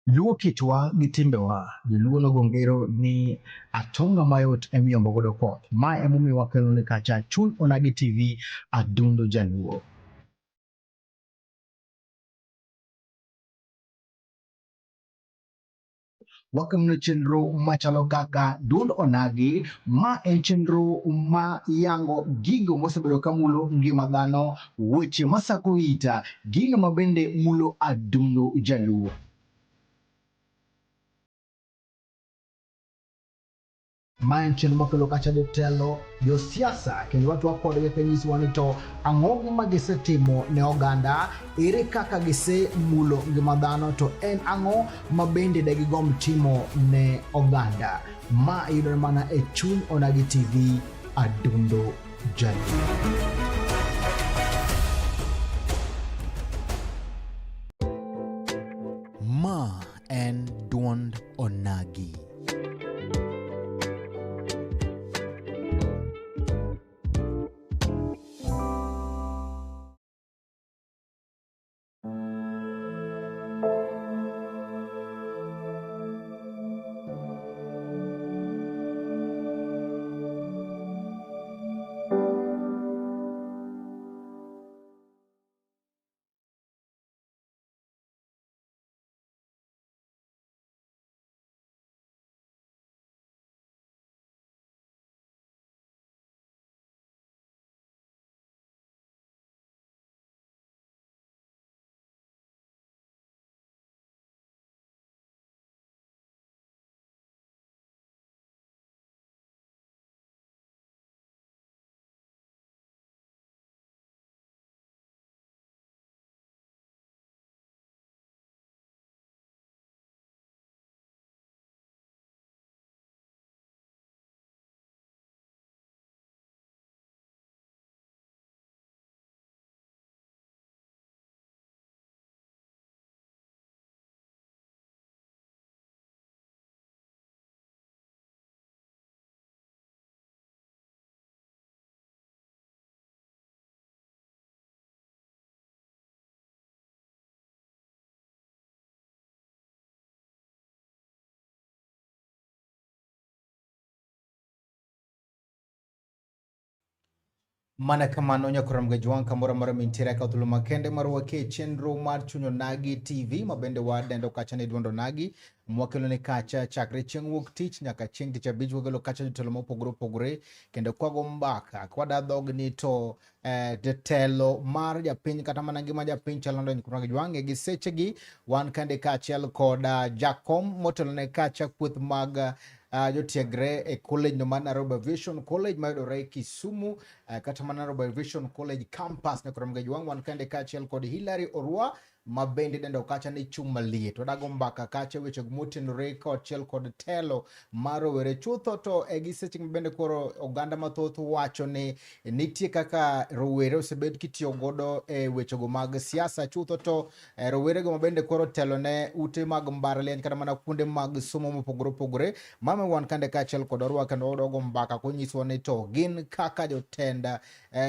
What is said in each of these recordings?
Luo kitwa gi timbewa, joluo nogongero ni atonga mayot emiyombo godo koth. Ma emomiyo wakelone kacha Chuny Onagi TV, adundo jaluo. Welcome to chenro machalo kaka Dund Onagi. Ma en chenro ma yango gigo mosebedo kamulo ngima dhano, weche masako ita, gigo mabende mulo adundo jaluo. Ma en chenro mokelo kacha jotelo, josiasa kendo watwak kodgi kanyisowa ni to ang'o ma gisetimo ne oganda, ere kaka gisemulo ngima dhano, to en ang'o ma bende degigomb timo ne oganda. Ma yudore mana e Chuny Onagi TV, adundo jaluo. Ma en Duond Onagi. Mana kamano nyakoram Jwang kamoro mara mintira ka thuolo makende mar wake chenro mar Chuny Onagi TV mabende wadendo kacha ne Duond Onagi mwakelo ne kacha chakre chieng' wuok tich nyaka chieng' tich abich wagelo kacha jotelo mopogore opogore kendo kwago mbaka kwada dhog ni to jatelo mar japiny kata mana ngima japiny chalo ndo nyakoram Jwang gi sechegi wan kande kachiel koda jakom motelo ne kacha kweth mag jotiegre e college no man Nairobi Aviation College mayudore Kisumu, kata mana Nairobi Aviation College campus ne Nyakoram Jwang wan kande kachiel kod Hilary Orwa mabende dendo kacha ni chuma liet wadago mbaka kacha weche motenore kod kod telo mar rowere chutho to giseche bende koro oganda mathoth wacho ni nitie kaka rowere osebed kitiyo godo e weche go mag siasa chutho to rowere go mabende koro telo ne ute mag mbaralieny kata mana kuonde mag somo mopogore opogore mama wan kande kachiel kod Orwa kendo odogo mbaka konyiso ni to gin kaka jotenda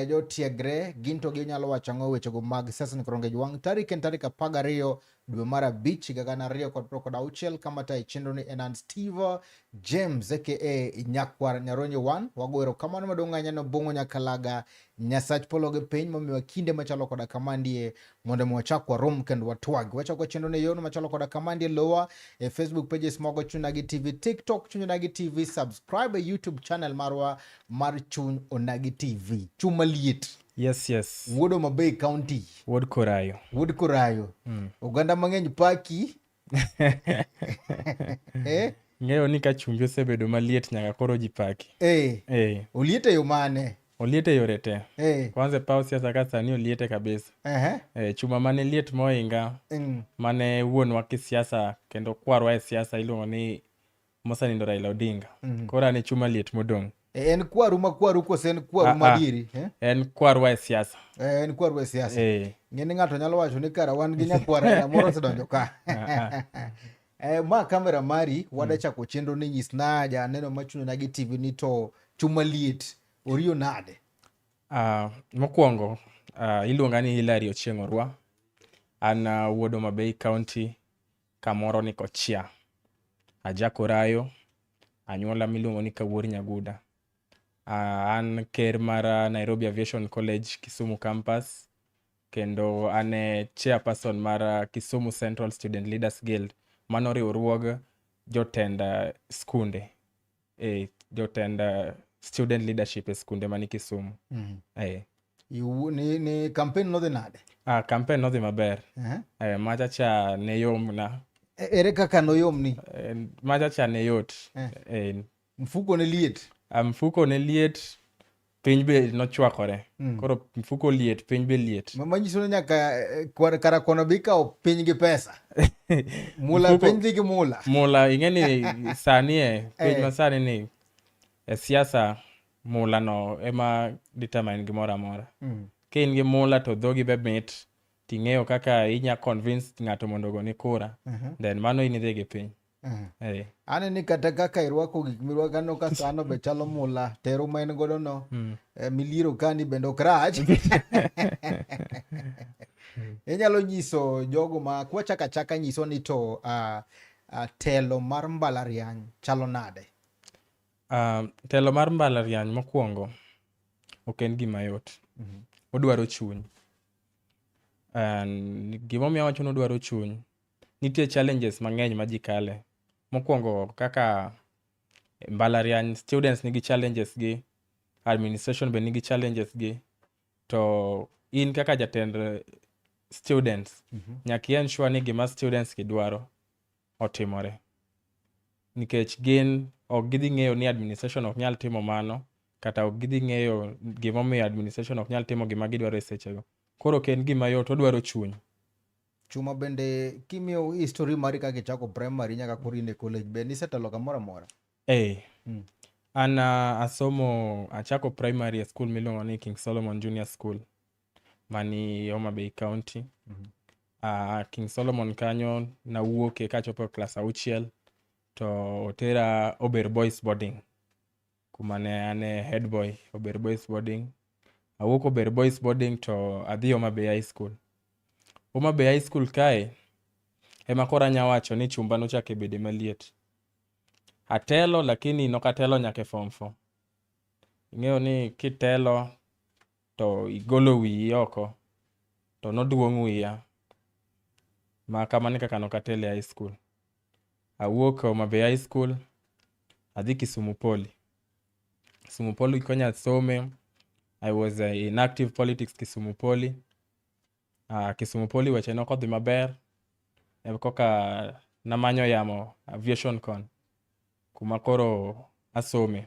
jotiegre gin to ginyalo wacho ang'o weche go mag siasa ne Nyakoram Jwang tarik 12 dwe mar abich higa 2026 kama ta chenro ni enan Steve James aka Nyakwar Nyaronyo 1 wagoero kamano madongo ahinya no bongo nyakalaga nyasach polo gi piny momiwa kinde machalo koda kamandie mondo mwachak warom kendo watwag wachako chenro ne yono machalo koda kamandie lowa e Facebook pages mogo Chuny Onagi TV, TikTok Chuny Onagi TV, subscribe YouTube channel marwa mar Chuny Onagi TV. Chuma liet. Yes. Wuod Homa Bay County. Wuod Korayo. Oganda mang'eny paki. Ng'eyo ni ka chumbi osebedo maliet nyaka koro ji paki. Oliete yo mane? Oliete yore te. Kwanza pao siasa ka sani oliete kabisa. Chuma mane liet moinga mane wuonwa kisiasa kendo kwarwa e siasa iluongo ni mosanindo Raila Odinga. Kora ne chuma liet modong'. En kwaru ma kwaru kose en kwaru madieri? En kwarwa e siasa. En kwarwa e siasa. Ng'eni ng'ato nyalo wacho ni kara wan gi nyakwara na moro sedonjo ka. Ma kamera mari wadachako chenro ni nyisna janeno ma Chuny Onagi TV ni to chuma liet oriyo nade? Mokwongo iluonga ni Hilary Ochieng' Orwa. An wuod Homa Bay County kamoro ni Kochia. Ajakorayo, anyuola miluongo ni Kawuor Nyaguda. An ker mar Nairobi Aviation College Kisumu campus, kendo ane chairperson mar Kisumu Central Student Leaders Guild, mano riwruog jotend skunde, jotend student leadership e skunde mani Kisumu. Ni campaign nodhi nade? Campaign nodhi maber. Machacha ne yom na. Ere kaka noyomni? Machacha ne yot. Mfuko ne liet? Mfuko ne liet, piny be nochwakore. Koro mfuko liet, piny be liet. Manyiso ni nyaka kara kono bi kao piny gi pesa. Mula piny dhi gi mula. Mula, ing'eni sani piny masani ni siasa mula no ema determine gimoro amora. Ka in gi mula to dhogi be mit, ting'eyo kaka inya convince ng'ato mondo ogoni kura, then mano in idhi gi piny. Ane ni kata kaka irwako gik mirwakano ka sano be chalo mula, tero ma en godo no, miliro kani bende ok rach. Inyalo nyiso jogo ma kwachaka chaka nyiso ni to telo mar mbalariany chalo nade? Telo mar mbalariany mokwongo ok en gima yot. Odwaro chuny. Gimomiyo awacho ni odwaro chuny, nitie challenges mang'eny ma ji kale. Mokwongo kaka mbalariany, students nigi challenges gi, administration be nigi challenges gi, to in kaka jatend students, nyaka ensure ni gima students gi dwaro otimore. Nikech gin ok gidhi ng'eyo ni administration ok nyal timo mano, kata ok gidhi ng'eyo gimomiyo administration ok nyal timo gima gidwaro e sechego. Koro ok en gima yot, odwaro chuny. Chuma bende kimiyo history mari kaka ichako primary nyaka koro in e college, be nisetelo kamoro amora? An achako primary e school miluongo ni King Solomon Junior School mani Homa Bay County. King Solomon kanyo nawuoke kachopo class 6 to otera Ober Boys Boarding, kuma ne ane head boy Ober Boys Boarding. Awuok Ober Boys Boarding to adhi Homa Bay High School. Homa Bay High School kae ema koro anya wacho ni chumba nochako bede maliet. Atelo lakini nokatelo nyaka form 4. Ing'eyo ni kitelo to igolo wiyi oko, to noduong' wiya. Ma kamano kaka nokatelo high school. Awuok Homa Bay High School, adhi Kisumu Poly. Kisumu Poly konya some. I was in active politics Kisumu Poly. Kisumu Poly weche nokodhi maber. Koka namanyo yamo aviation con, kuma koro asome.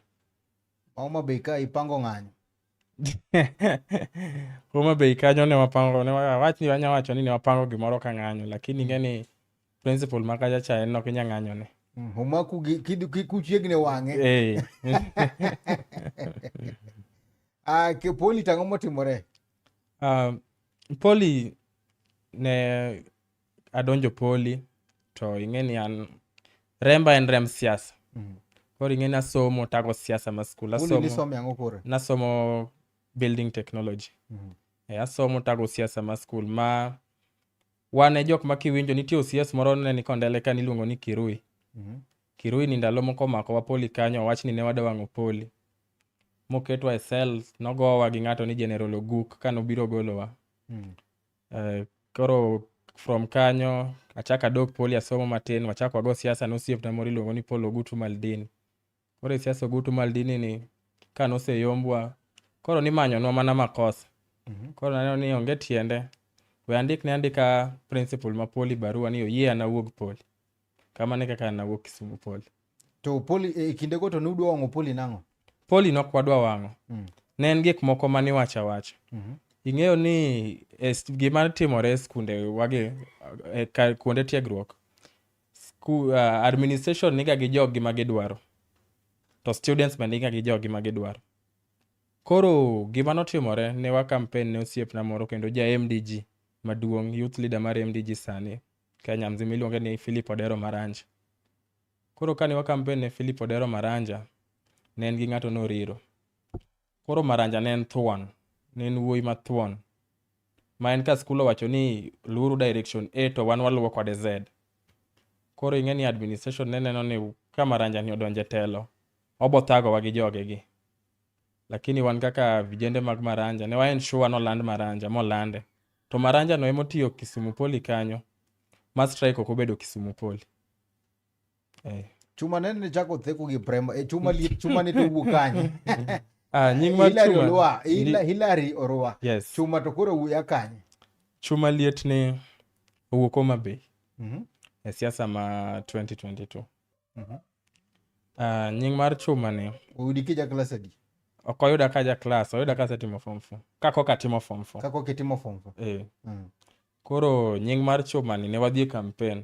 Homa Bay ka ipango ng'anyo? Homa Bay kanyo ne wapango, wanya wacho ni ne wapango gimoro ka ng'anyo, lakini ing'eni principal ma kachacha en ok inya ng'anyo ne. Omaku kuchiegni wang'e. Ke Poly tang'o motimore? Poly ne adonjo Poly, to ing'eni an remba en remb siasa. Koro ing'eni asomo tago siasa ma skul. Poly nisome ang'o koro? Nasomo building technology. Asomo tago siasa ma skul, ma wan e jok ma kiwinjo nitie OCS moro ne ni kondele ka niluongo ni Kirui. Kirui ni ndalo moko mako wa Poly kanyo, wach ni ne wada wang'o Poly. Moketwa e cells, nogowa gi ng'ato ni General Oguk ka nobiro golowa. Koro from kanyo achaka dok Poly asomo matin, wachako wago siasa nosiepna moro iluongo ni Paul Ogutu Maldini. Koro siasa Ogutu Maldini ni ka noseyombwa, koro nimanyonwa mana makosa. Koro naneno ni onge tiende, we andika principal ma Poly barua ni oyie an awuog Poly. Kamano kaka nawuok Kisumu Poly. To Poly kindego to nudwa wang'o Poly nang'o? Poly nok wadwa wang'o. Ne en gik moko mani wacha. Ing'eyo ni gima timore e skunde wage kuonde tiegruok, administration niga gi jog gima gidwaro, to students bende niga gi jog gima gidwaro. Koro gima notimore, ne wa campaign ne osiepna moro kendo ja MDG maduong', youth leader mar MDG sani Kenya mzima, iluonge ni Philip Odero Maranja. Koro kane wa campaign ne Philip Odero Maranja, ne en gi ng'ato noriro. Koro Maranja ne en thuon, ne en wuoyi ma thuon, ma en ka skul owacho ni luru direction A to wan waluwo kode Z. koro ing'e ni administration ne neno ni ka Maranja ni odonje telo obothagowa gi jogegi, lakini wan kaka vijende mag Maranja ne waen sure noland Maranja molande, to Maranja no emotiyo Kisumu Poli kanyo ma strike okobedo Kisumu Poli. Chuma nene chako theko gi prema chuma ni to wukanye. Nying mar Chuma Hilary Orwa. Yes. Chuma to koro wuya kanye. Chuma liet ni owuok Homa Bay. E siasa ma 2022. Nying mar Chuma ni uyudi kija class adi? Ok oyuda ka ja class, oyuda ka setimo form 4. Kako timo form 4. Kako kitimo form 4. Koro nying mar Chuma ni ne wadhi e campaign.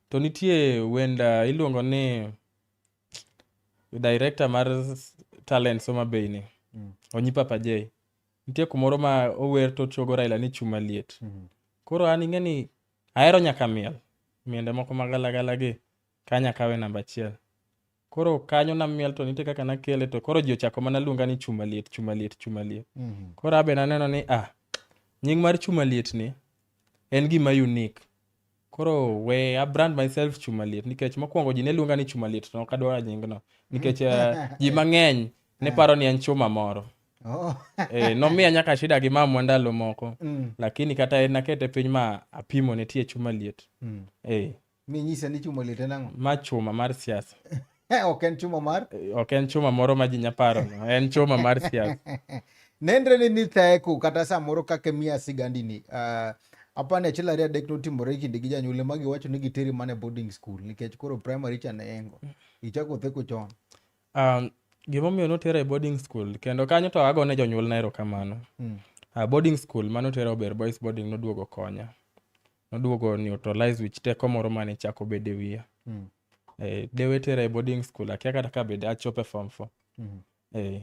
To nitie wenda iluongo ni director mar talent Homa Bay ni. Onyi Papa J. Nitie kumoro ma ower to chogo Raila ni Chuma liet. Koro an ing'e ni ahero nyaka miel. Miende moko magalagala gi kanya kawe namba 1. Koro kanyo na miel to nitie kaka nakele to koro ji ochako mana luonga ni Chuma liet, Chuma liet, Chuma liet. Koro abe naneno ni nying mar Chuma liet ni en gima unique. Koro we I brand myself Chuma liet nikech mokwongo ji ne luonga ni Chuma liet to ok adwar nyingno nikech ji mang'eny ne paro ni en chuma moro. Nomiya nyaka shida gi mamwa ndalo moko, lakini kata en nakete piny ma apimo ne tie Chuma liet. Mi nyisa ni Chuma liet enang'o? Ma chuma mar siasa. Ok en chuma mar? Ok en chuma moro ma ji nyaparo no, en chuma mar siasa. Nendre ni theko kata samoro kake miya sigandi ni. Apane achiel ariyo adek notimore kinde gi janyuol ma giwacho ni giteri mana boarding school nikech koro primary cha ne engo. Ichako theko chon. Gimomiyo notera e boarding school kendo kanyo to agone jonyuol na erokamano. Boarding school manotera Ober Boys boarding noduogo konya. Noduogo neutralize wich teko moro mane chako bede wiya. Dewe tera e boarding school akia kata ka bede achope form 4.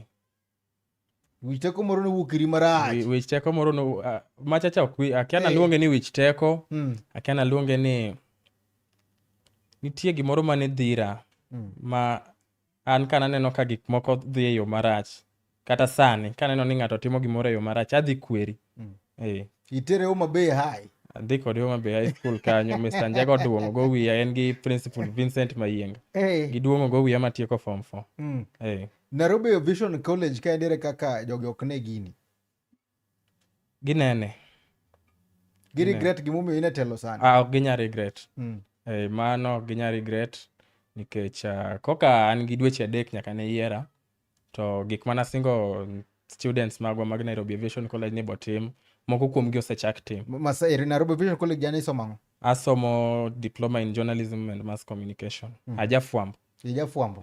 Wich teko moro nowuok iri marach. Wich teko moro no machacha akia naluonge ni wich teko, akia naluonge ni nitie gimoro mane dhira ma an kana neno ka gik moko dhi e yo marach. Kata sani kaneno ni ng'ato timo gimoro e yo marach adhi kweri. Itere Homa Bay High. Adhi kod Homa Bay High School kanyo Mr. Njego duongo go wiya en gi Principal Vincent Mayienga. Giduongo go wiya matieko form 4. Nairobi Vision College ka endere kaka jogi ok ne gini. Ginene. Gi regret gimomiyo ine telo sani. Ok ginya regret. Mano ginya regret nikech koka an gi dweche 3 nyaka ne yiera to gik mana singo students magwa mag Nairobi Aviation College ni botim moko kuom gi osechak tim. Masairi Nairobi Aviation College jana isomo? Asomo diploma in journalism and mass communication. Ajafuambo. Ijafuambo.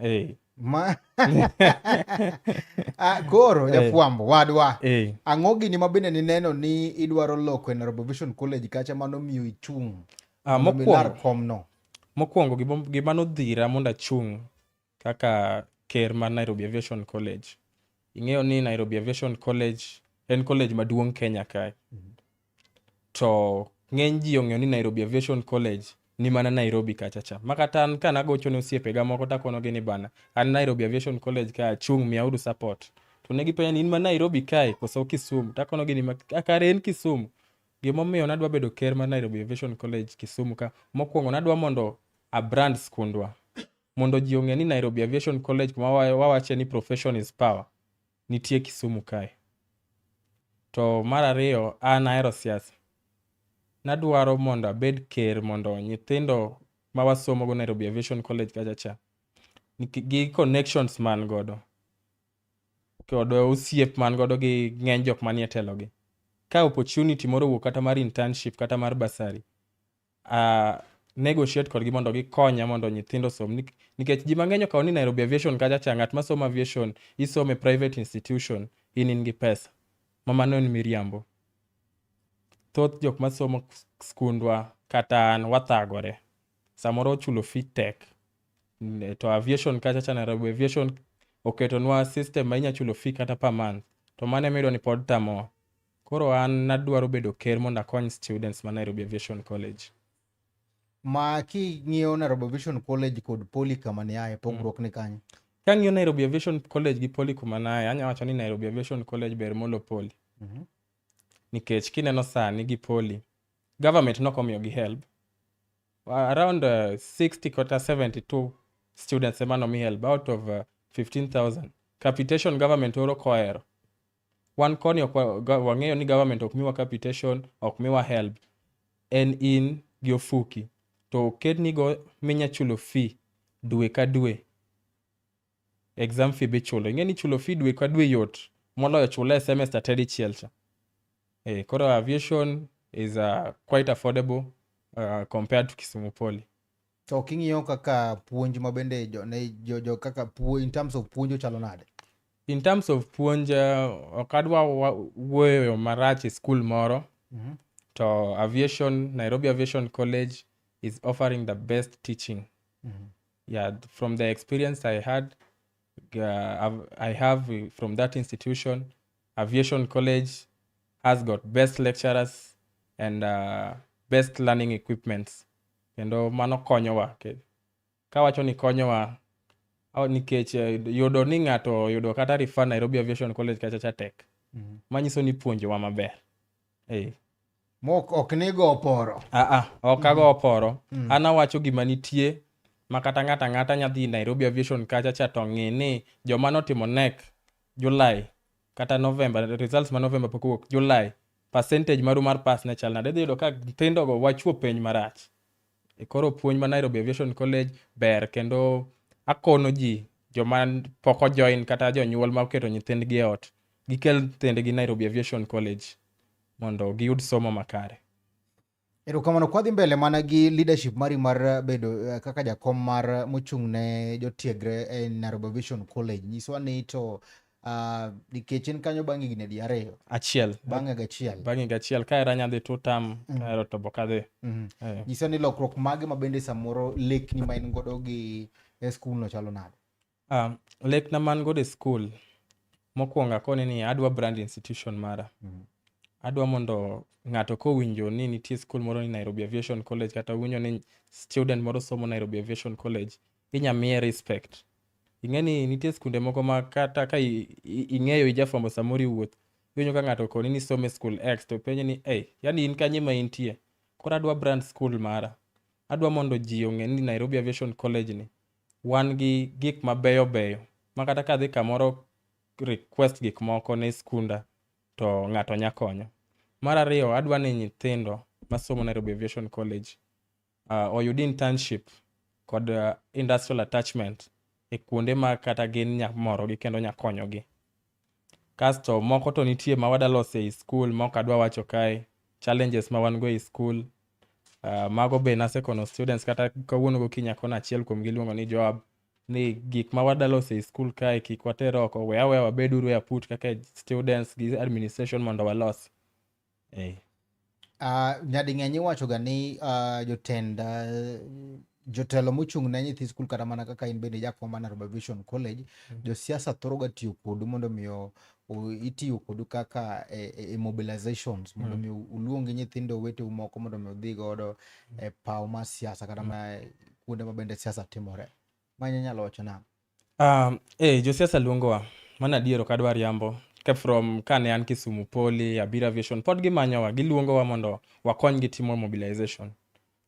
Koro jafuambo wadwa. Ang'o gini mabende ni neno ni idwaro loko e Nairobi Aviation College kacha mano miyo ichung'. Mokwongo gima nodhira mondo achung' kaka ker mar Nairobi Aviation College. Ing'eyo ni Nairobi Aviation College en college maduong' Kenya kae. To ng'eny ji ong'eyo ni Nairobi Aviation College ni mana Nairobi kachacha. Makata an kana gocho ne osiepega moko takonogi ni bana an Nairobi Aviation College ka achung' miyauru support. To ne gipenja ni in ma Nairobi kae koso Kisumu. Takonogi ni kare en Kisumu. Gimomiyo nadwa bedo ker mar Nairobi Aviation College Kisumu ka mokwongo nadwa mondo a brand skundwa. Mondo ji ong'e ni Nairobi Aviation College kuma wawache ni profession is power. Nitie Kisumu kae. To mar ariyo an ahero siasa. Nadwaro mondo abed ker mondo nyithindo ma wasomo go Nairobi Aviation College kachacha gi connections man godo. Kod osiep man godo gi ng'eny jok manie telo gi. Ka opportunity moro wuok kata mar internship kata mar basari. Negotiate kodgi mondo gikonya mondo nyithindo som nikech ji mang'eny okawo ni Nairobi Aviation kachacha ng'at ma somo aviation isome private institution in gi pesa. Mano en miriambo. Thoth jok masomo skundwa kata an wathagore. Samoro chulo fee tek. To aviation kachacha Nairobi Aviation oketonwa system ma inya chulo fee kata per month. To mane mido ni pod tamo. Koro an nadwaro bedo ker mondo akony students ma Nairobi Aviation College. Ma king'iyo Nairobi Aviation College kod Poly kama ne aye pogruok ni kanyo. Ka ng'iyo Nairobi Aviation College gi Poly kuma ne aye, anya wacho ni Nairobi Aviation College ber molo Poly. Nikech kineno sani gi Poly, government nokomiyo gi help. around 60 kata 72 students ema nomi help out of 15,000. Capitation government oro koero. Wan koni wang'eyo ni government ok miwa capitation, ok miwa help. En in gi ofuki. To kednigo minya chulo fee dwe ka dwe. Exam fee be chulo. Ing'eni chulo fee dwe ka dwe yot. Moloyo chule semester tedi chielcha. Koro aviation is quite affordable compared to Kisumu Poly. To king'iyo kaka puonj mabende jo kaka puonj in terms of puonjo chalo nade? In terms of puonj, okadwa wuoyo marach e school moro. To Nairobi Aviation College is offering the best teaching. Yeah, from the experience I had, I have from that institution, Aviation College has got best lecturers and best learning equipments. Kendo mano konyowa. Kawacho ni konyowa, nikech yudo ni ng'ato yudo kata refer Nairobi Aviation College kachacha tek. Manyiso ni puonjowa maber. Mok ok ni go oporo. Ok ago oporo. An awacho gima nitie ma kata ng'ata nyadhi Nairobi Aviation kachacha to ng'e ni joma notimo NEC July kata November, results ma November pok owuok, July, percentage maru mar pass ne chal nade. Idhi yudo ka nyithindogo wachuo penj marach. Koro puonj ma Nairobi Aviation College ber, kendo akono ji joma pok ojoin kata jonyuol ma oketo nyithindgi e ot, gikel nyithindgi Nairobi Aviation College mondo giyud somo makare. Erokamano, kwa dhi mbele mana gi leadership mari mar bedo kaka jakom mar mochung' ne jotiegre e Nairobi Aviation College. Nyiswa ni to nikech en kanyo bang' higni adi? 2? Achiel. Bang'e gachiel. Ka era nyadhi 2 term, ka ero to bokadhi. Nyiswa ni lokruok mage ma bende samoro lekni ma in godo gi e skul no chalo nade? Lekna man godo e skul, mokwongo akoni ni adwa brand institution mara. Adwa mondo ng'ato kowinjo ni nitie skul moro ni Nairobi Aviation College, kata winjo ni student moro somo Nairobi Aviation College, inya miye respect. Ing'eni nitie skunde moko ma kata ka ing'eyo ijafwambo samoro iwuoth, winjo ka ng'ato koni ni some school X to penjo ni yani in kanye ma intie. Koro adwa brand school mara. Adwa mondo ji ong'e ni Nairobi Aviation College ni wan gi gik mabeyo beyo ma kata ka dhi kamoro request gik moko ne skunda to ng'ato nya konyo. Mar ariyo, adwa ni nyithindo masomo Nairobi Aviation College oyud internship kod industrial attachment e kuonde ma kata gin nyamorogi kendo nyakonyogi. Kasto moko to nitie ma wadaloso e skul ma ok adwa wacho kae, challenges ma wan go e skul. Mago be nasekono students kata kawuono gokinyi akona achiel kuom giluongo ni Joab, ni gik ma wadaloso e skul kae kik water oko, weya wabeduru e aput kaka students gi administration mondo walos. Nyadi ng'eny iwachoga ni jotelo mochung' ne nyithi skul kata mana kaka in bende jakom mar Nairobi Aviation College, josiasa thoroga tiyo kodu mondo miyo itiyo kodu kaka mobilizations, mondo miyo uluongi nyithindo weteu moko mondo miyo udhi godo e paw mar siasa kata ma kuonde ma bende siasa timore. Manya nyalo wacho nang'o? Josiasa luongowa, mana adiero kadwa riambo. From kane an Kisumu Poly, Abira Aviation, pod gimanyowa, giluongowa mondo wakonygi timo mobilization.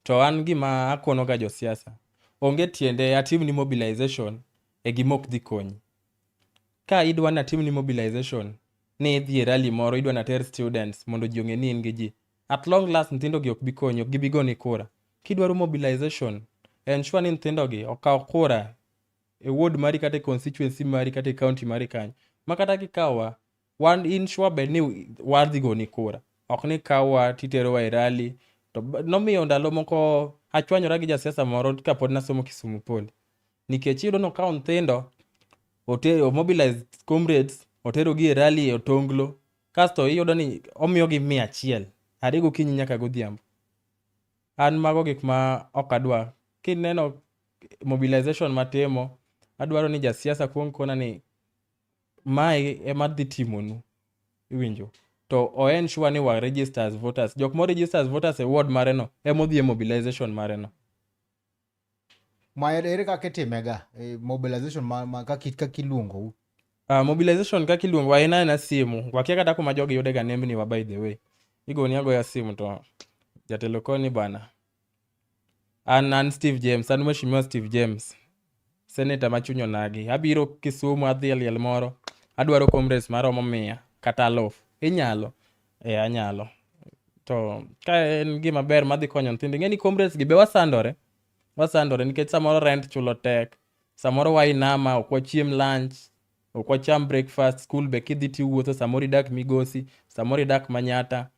To an gima akono ga josiasa, onge tiende atim ni mobilization e gimok dhi konyi. Ka idwa na tim ni mobilization, ni idhi e rally moro, idwa na ter students mondo ji ong'e ni in gi ji. At long last nyithindo gi ok bi konyi, ok gibi goni kura. Kidwaro mobilization, ensure ni nyithindo gi okaw kura e ward mari kata e constituency mari kata e county mari kanyo. Makata kikawa, wan insure bed ni wadhi goni kura. Ok ni kawa titerowa e rally. To nomiyo ndalo moko achwanyora gi jasiasa moro kapod nasomo Kisumu Poly. Nikech iyudo no kawo nyithindo, mobilize comrades, otero gi e rally e Otonglo, kasto iyudo ni omiyogi 100, are gokinyi nyaka godhiambo. An mago gik ma ok adwa. Kineno mobilization matimo, adwaro ni jasiasa kuong kona ni mae ema dhi timonu. Iwinjo? To o ensure ni wa register as voters. Jok mo register as voters e ward mare no, emo dhi e mobilization mare no. Ma ere kaka itimega mobilization ma kaka iluongo? Mobilization kaka iluongo aina na simu. Wakia kata kuma jogi yude ga nembni wa by the way. Igoni agoya simu to jatelo koni bana. An Steve James, an Mheshimiwa Steve James, Senator ma Chuny Onagi. Abiro Kisumu adhi liel moro. Adwaro comrades maromo 100 kata 1000. Inyalo? Anyalo. To ka en gima ber madhi konyo nyithindo. Ing'eni comrades gi be wasandore nikech samoro rent chulo tek. Samoro wainama, ok wachiem lunch, ok wacham breakfast, school be kidhi tiwuotho, samoro idak Migosi, samoro idak Manyata.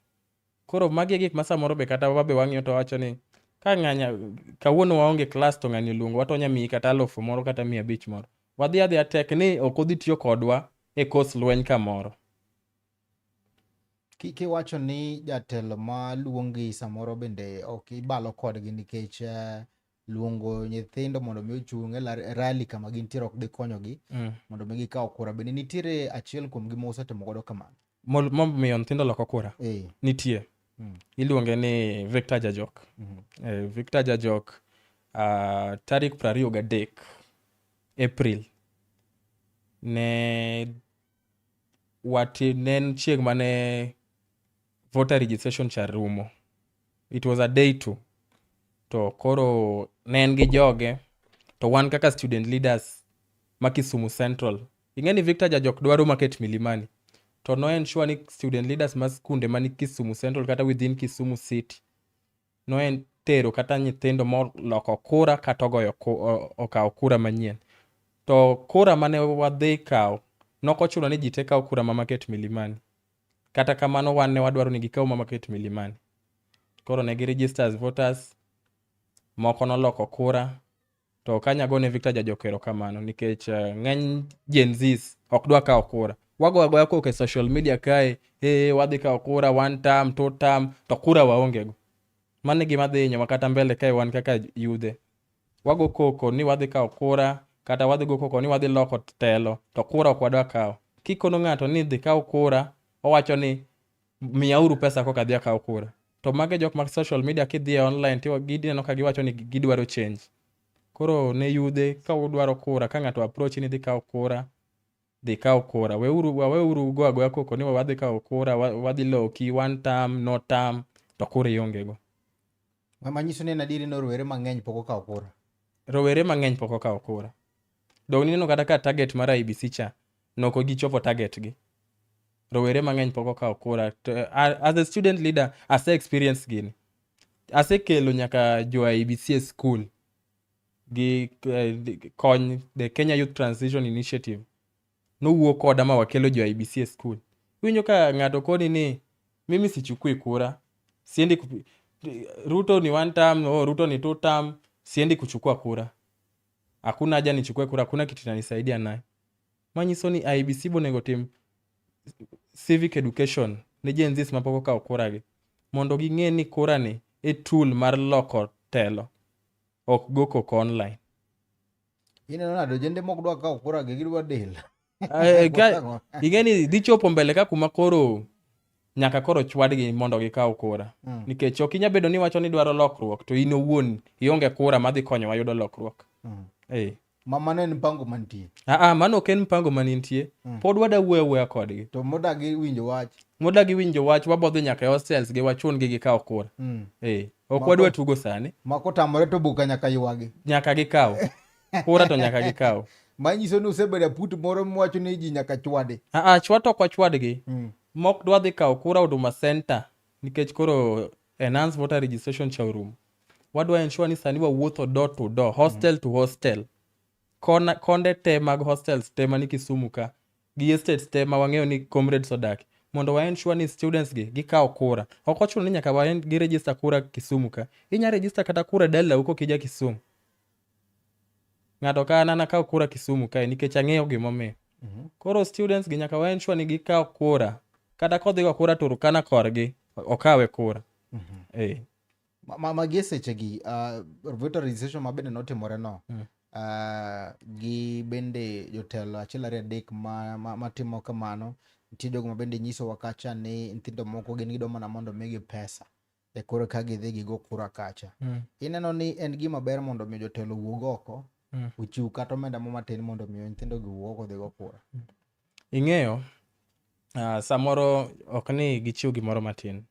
Koro magi gik ma samoro be kata wabe wang'iyo to wacho ni ka ng'anya kawuono waonge klas to ng'ani luongo wa to onya miyi kata 1000 moro kata 500 moro. Wadhi adhiya tek ni ok odhi tiyo kodwa e kos lweny kamoro. Kiwacho ni jatelo ma luongi samoro bende ok ibalo kodgi nikech luongo nyithindo mondo mi ochung' e rally kama gintiere ok dhi konyogi mondo mi gikaw kura. Bende nitiere achiel kuom gi mosetimo godo kamano. Momiyo nyithindo loko kura? Nitie. Iluonge ni Victor Jajok. Victor Jajok tarik 23 April ne en chieng' mane voter registration cha rumo. It was a day 2. To koro ne en gi joge to wan kaka student leaders ma Kisumu Central. Ing'eni Victor Jajok dwaro market Milimani. To no ensure ni student leaders ma skunde mani Kisumu Central kata within Kisumu City no en tero kata nyithindo moloko kura kata okaw kura manyien. To kura mane wadhi kaw nokochuno ni ji te kaw kura ma market Milimani. Kata kamano wan ne wadwaro ni gikaw ma market Milimani. Koro ne gi register as voters, moko noloko kura. To kanyagone Victor Jajok erokamano nikech ng'eny Gen Zs ok dwa kaw kura. Wago agoya koko e social media kae, wadhi kaw kura 1 term, 2 term, to kura waongego. Mano gima dhi hinyowa kata mbele kae wan kaka yudhe. Wago koko ni wadhi kaw kura, kata wadhi go koko ni wadhi loko telo, to kura ok wadwa kaw. Kikono ng'ato ni dhi kaw kura, owacho ni miyauru pesa koka dhi kaw kura. To mage jok mag social media kidhi online tiwa gidineno ka giwacho ni gidwaro change. Koro ne yudhe ka udwaro kura, ka ng'ato approach ni dhi kaw kura, dhi kaw kura. Weuru go agoya koko ni wadhi kaw kura, wadhi loki 1 term, no term, to kura iongego. Manyiso ni en adieri ni rowere mang'eny pok okaw kura. Rowere mang'eny pok okaw kura. Dong nineno kata ka target mar IEBC cha noko gichopo target gi. Rowere mang'eny pok okaw kura. As a student leader, ase experience gini. Ase kelo nyaka jo IEBC e school gi kony the Kenya Youth Transition Initiative. Nowuok koda ma wakelo jo IEBC e school. Winjo ka ng'ato koni ni mimi sichukui kura. Siendi Ruto ni 1 term, Ruto ni 2 term, siendi kuchukua kura. Hakuna haja nichukue kura, hakuna kitu inanisaidia naye. Manyiso ni IEBC bonego tim civic education ne Gen Zs mapok okaw kura gi. Mondo ging'e ni kura ni e tool mar loko telo. Ok go koko online. Ineno nado jende mok dwa kaw kura gi gidwa del. Ing'eni dhi chopo mbele ka kuma koro nyaka koro chwadgi mondo gikaw kura. Nikech ok inya bedo ni wacho ni dwaro lokruok to in owuon ionge kura madhi konyowa yudo lokruok. Mano en mpango mantie. Mano ok en mpango mantie. Pod wada wuoya kodgi. To modagi winjo wach. Modagi winjo wach wabodhi nyaka hostels gi wachun gi gikaw kura. Ok wadwa tugo sani. Makotamore to buka nyaka ywagi. Nyaka gikaw. Kura to nyaka gikaw. Manyiso ni osebedo put moro mwacho ni ji nyaka chwade. Chwad to kwa chwadgi. Mok dwa dhi kaw kura Huduma Center nikech koro enhanced voter registration cha urumo. Wadwa ensure ni sani wawuotho door to door, hostel to hostel. Konde te mag hostels te mani Kisumu ka, gi estates te ma wang'eyo ni comrades odak, mondo wa ensure ni students gi gikaw kura. Ok ochuno ni nyaka wa gi register kura Kisumu ka. Inya register kata kura dala huko kija Kisumu. Ng'ato ka nana kaw kura Kisumu ka nikech ang'eyo gimomiyo. Koro students gi nyaka wa ensure ni gikaw kura. Kata kodhi go kura Turkana korgi, okawe kura. Magi sechegi voter registration mabende notimore no. Gi bende jotelo achiel ariyo adek matimo kamano. Nitie jogo mabende nyiso wakacha ni nyithindo moko gin gido mana mondo migi pesa e koro ka gidhi gigo kura kacha. Ineno ni en gima ber mondo mi jotelo wuog oko, uchiw kata omenda matin mondo mi nyithindo gi wuog oko dhigo kura. Ing'eyo samoro okni gichiw gimoro matin.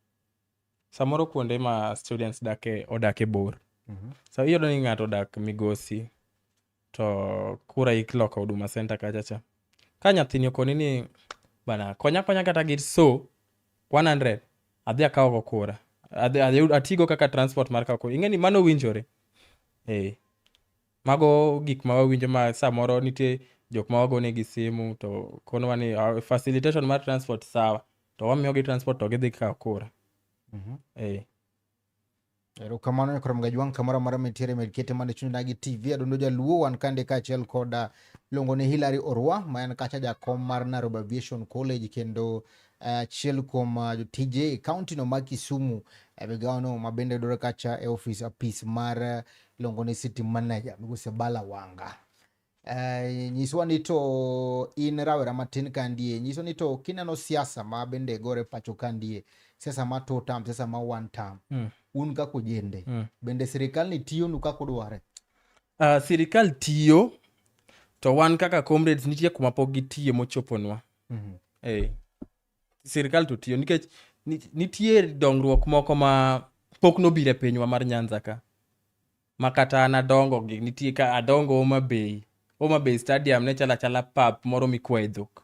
Samoro kuonde ma students odake bor. So iyudo ni ng'ato dak Migosi to kura ikloka Huduma Center kachacha. Ka nyathini okoni ni bana konya kata gi 100 adhi akawo go kura. Atigo kaka transport mar kawo kura. Ing'eni mano winjore. Mago gik ma wawinjo ma samoro nitie jok ma wagone gi simu to konowa ni facilitation mar transport sawa. To wamiyo gi transport to gidhi kawo kura. Erokamano Nyakrom Gajwang' kamoro amora mintiere med kete mane chuny nagi TV adundo jaluo wan kande kaachiel kod luongo ni Hilary Orwa ma en kacha jakom mar Nairobi Aviation College kendo achiel kuom jotije kaunti no ma Kisumu migawo no ma bende yudore kacha e apis mar luongo ni City Manager Miguse Bala Wanga. Nyiswa ni to in rawera matin kandie, nyiswa ni to kineno siasa ma bende gore pacho kandie, siasa ma 2 term, siasa ma 1 term, un kako jende, bende sirikal ni tiyo nu kako dware? Sirikal tiyo, to wan kaka comrades nitie kuma pok gitiye mochoponwa. Sirikal to tiyo, nikech nitie dongruok moko ma pok nobire pinywa mar Nyanza ka. Makata an adongo gi, nitie ka adongo Homa Bay Stadium ne chala pap moro mikwaye dhok.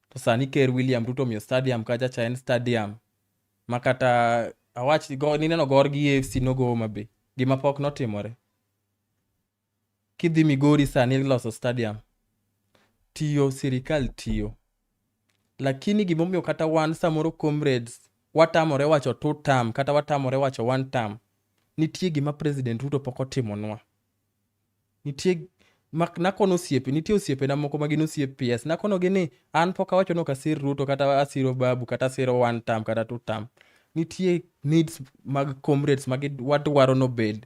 To sani Ker William Ruto miyo stadium kacha en stadium. Makata awach nineno gor gi AFC nogo Homa Bay. Gima pok notimore. Kidhi Migori sani loso stadium. Tiyo, sirikal tiyo. Lakini gimomiyo kata wan samoro comrades watamore wacho 2 term kata watamore wacho 1 term. Nitie gima President Ruto pok otimonwa. Nitie nakono osiepe, nitie osiepe na moko magin osiep PS. Nakono gini an pok awacho no kasir Ruto kata asiro Babu kata asiro 1 term kata 2 term. Nitie needs mag comrades wadwaro no bed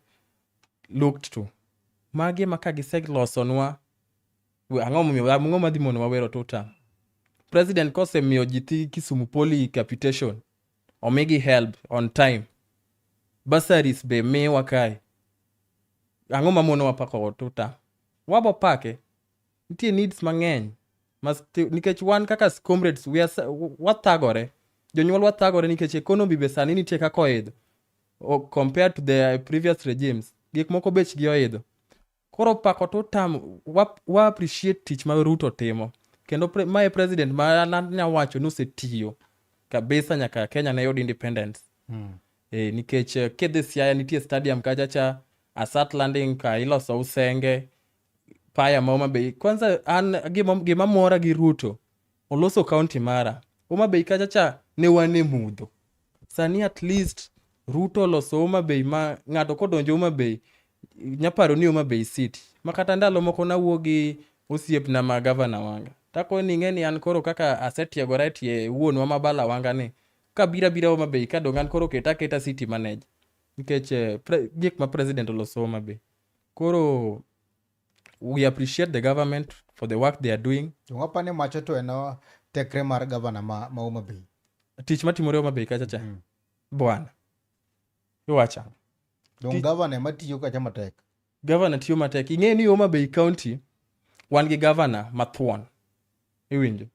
looked to. Magi maka giselosonwa ang'o madhi mono wawero 2 term. President kose miyo jiti Kisumu Poly capitation omigi help on time. Bursaries be miwa kae. Ang'o mamono wapako 2 term. Wabo pake, nitie needs mang'eny. Nikech wan kaka comrades, wathagore. Jonyuol wathagore nikech economy be sani nitie kaka oidho. Compared to the previous regimes, gik moko bech gi oidho. Koro pako 2 term, wa appreciate tich ma Ruto timo. Kendo mae president ma nyawacho nosetiyo kabisa nyaka Kenya ne yud independence. Nikech kidhi Siaya nitie stadium kachacha, Asat Landing ka iloso Usenge, paya ma Homa Bay. Kwanza an gima mora gi Ruto, oloso county mara. Homa Bay kachacha ne wane mudho. Sani at least Ruto oloso Homa Bay ma ng'ato kodonjo Homa Bay, nyaparo ni Homa Bay City. Makata ndalo moko nawuo gi osiepna ma governor wanga. Tako ni ng'eni an koro kaka asetiegora tie wuonwa ma Bala Wanga ni. Kabira Homa Bay ka dongan koro keta City Manager. Nikech gik ma president oloso Homa Bay. Koro we appreciate the government for the work they are doing. Wapane macho to eno tekre mar governor ma Homa Bay. Tich matimore Homa Bay kachacha. Bwana. Iwacha. Don governor matiyo kacha matek. Governor tiyo matek. Ing'e ni Homa Bay County wan gi governor mathuon. Iwinjo.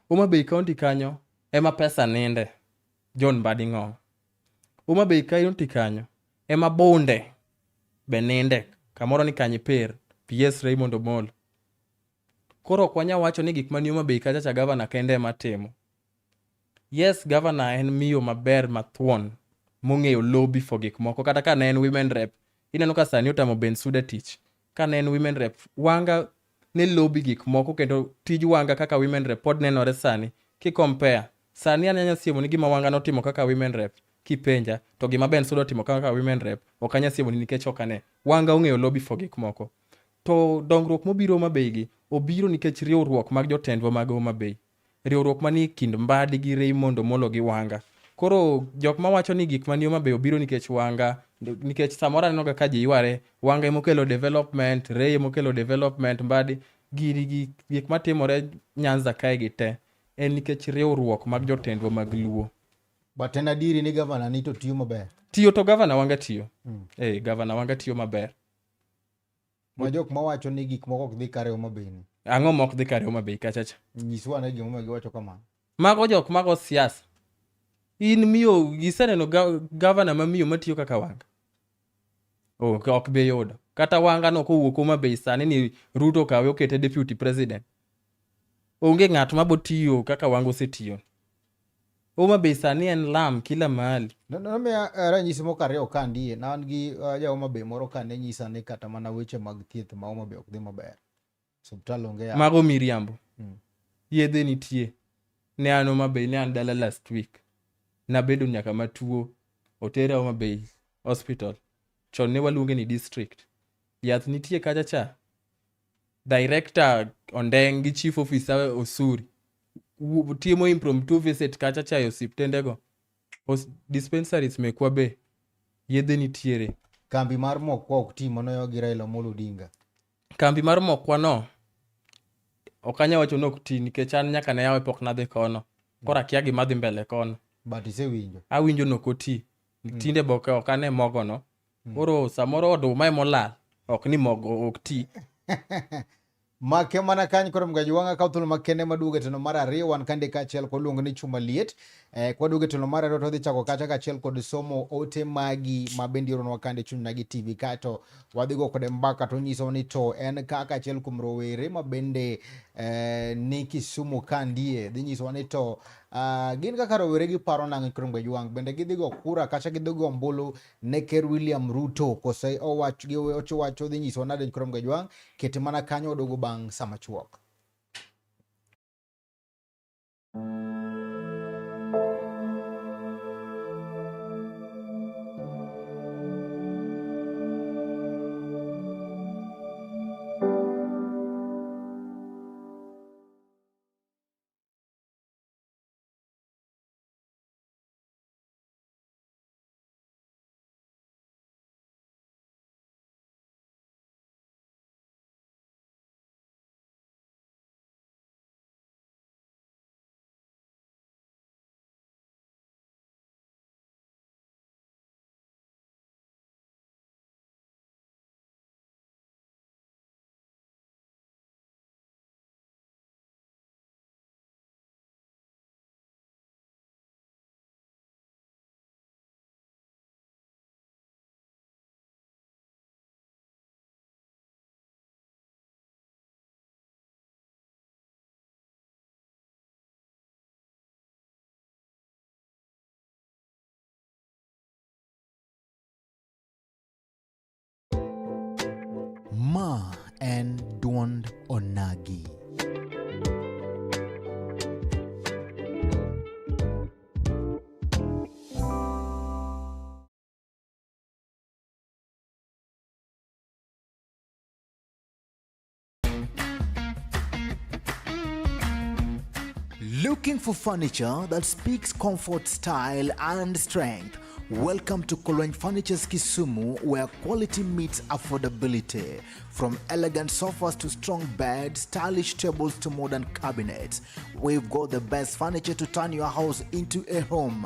Homa Bay County kanyo ema pesa ninde. John Mbadi Ng'ong'o. Homa Bay County kanyo ema Bonde beninde. Kamoro ni Kanyiper. PS Raymond Omolo. Koro kwanya wacho ni gik mani Homa Bay kachacha governor kende matimo. Yes, governor en miyo maber mathuon mong'eyo lobby for gik moko. Kata ka ne en women rep, ineno ka sani otamo Bensouda tich. Ka ne en women rep, Wanga ne lobby gik moko kendo tij Wanga kaka women rep pod nenore sani. Compare, sani anyanya siemo ni gima Wanga notimo kaka women rep kipenja, to gima Bensouda timo kaka women rep, okanya siemo ni nikech okane. Wanga ong'eyo lobby for gik moko. To dongruok mobiro Homa Bay gi, obiro nikech riwruok mag jotendwa mag Homa Bay. Riwruok mani kind Mbadi gi Raymond Omolo gi Wanga. Koro jok ma wacho ni gik mani Homa Bay obiro nikech Wanga, nikech samora nenoga ka ji yware, Wanga emokelo development, Ray emokelo development, Mbadi, gik matimore Nyanza kae gi te. En nikech riwruok mag jotendwa mag Luo. But en adiri ni governor ni to tiyo maber. Tiyo to governor Wanga tiyo. Governor Wanga tiyo maber. Ma jok ma wacho ni gik moko ok dhi kare Homa Bay ni. Ang'o mok dhi kare Homa Bay kachacha. Nyiswa ne gima giwacho kama. Mago jok mago siasa. In miyo giseneno governor ma miyo matiyo kaka Wanga. ok be yudo. Kata wangano kowuok Homabay sani ni Ruto kawe okete deputy president. Onge ng'at ma botiyo kaka wango osetiyo. Homabay sani en lam kila mahali. Nomiya ranyisi moko ariyo kandie. Ne an gi ja Homabay moro kane nyisa ni kata mana weche mag thieth ma Homabay ok dhi maber. Osiptal onge yath. Mago miriambo. Yedhe nitie. Ne an Homabay, ne an dala last week. Nabedo nyaka matuo. Otera Homabay hospital. Chon ne waluonge ni district. Yath nitie kacha cha. Director Ondeng gi chief officer Osuri timo impromptu visit kacha cha osiptendego. Dispensaries mekwa be yedhe nitiere. Kambi mar Mokwa ok ti manoyo gi Raila Amolo Odinga. Kambi mar Mokwa no ok anya wacho ni ok ti nikech an nyaka ne yawe pok nadhi kono. Koro akia gima dhi mbele kono. But isewinjo. Awinjo no koti. Tinde boke ok ane mogo no. Koro samoro oduma emolal. Ok ni mogo ok ti. Make mana kany koro mga jwanga ka thuolo makende maduoge teno mar ariyo wan kande kachiel koluongo ni Chuma Liet. Kwaduoge teno mar ariyo to dhi chako kacha kachiel kod somo ote magi mabendi oronwa kande Chuny Nagi TV kato wadhigo kode mbaka to nyiso ni to en kaka achiel kuom rowere mabende ni Kisumu kandie. Dhi nyiso ni to gin kaka rowere giparo nang'o koro mga jwang. Bende gidhigo kura kacha gidhigo ombulu ne Ker William Ruto kose owacho dhi nyiso nade koro mga jwang. Kete mana kanyo odogo bang' sama chuok. Ma en duond onagi. Looking for furniture that speaks comfort, style, and strength? Welcome to Kolweny Furniture's Kisumu, where quality meets affordability. From elegant sofas to strong beds, stylish tables to modern cabinets, we've got the best furniture to turn your house into a home.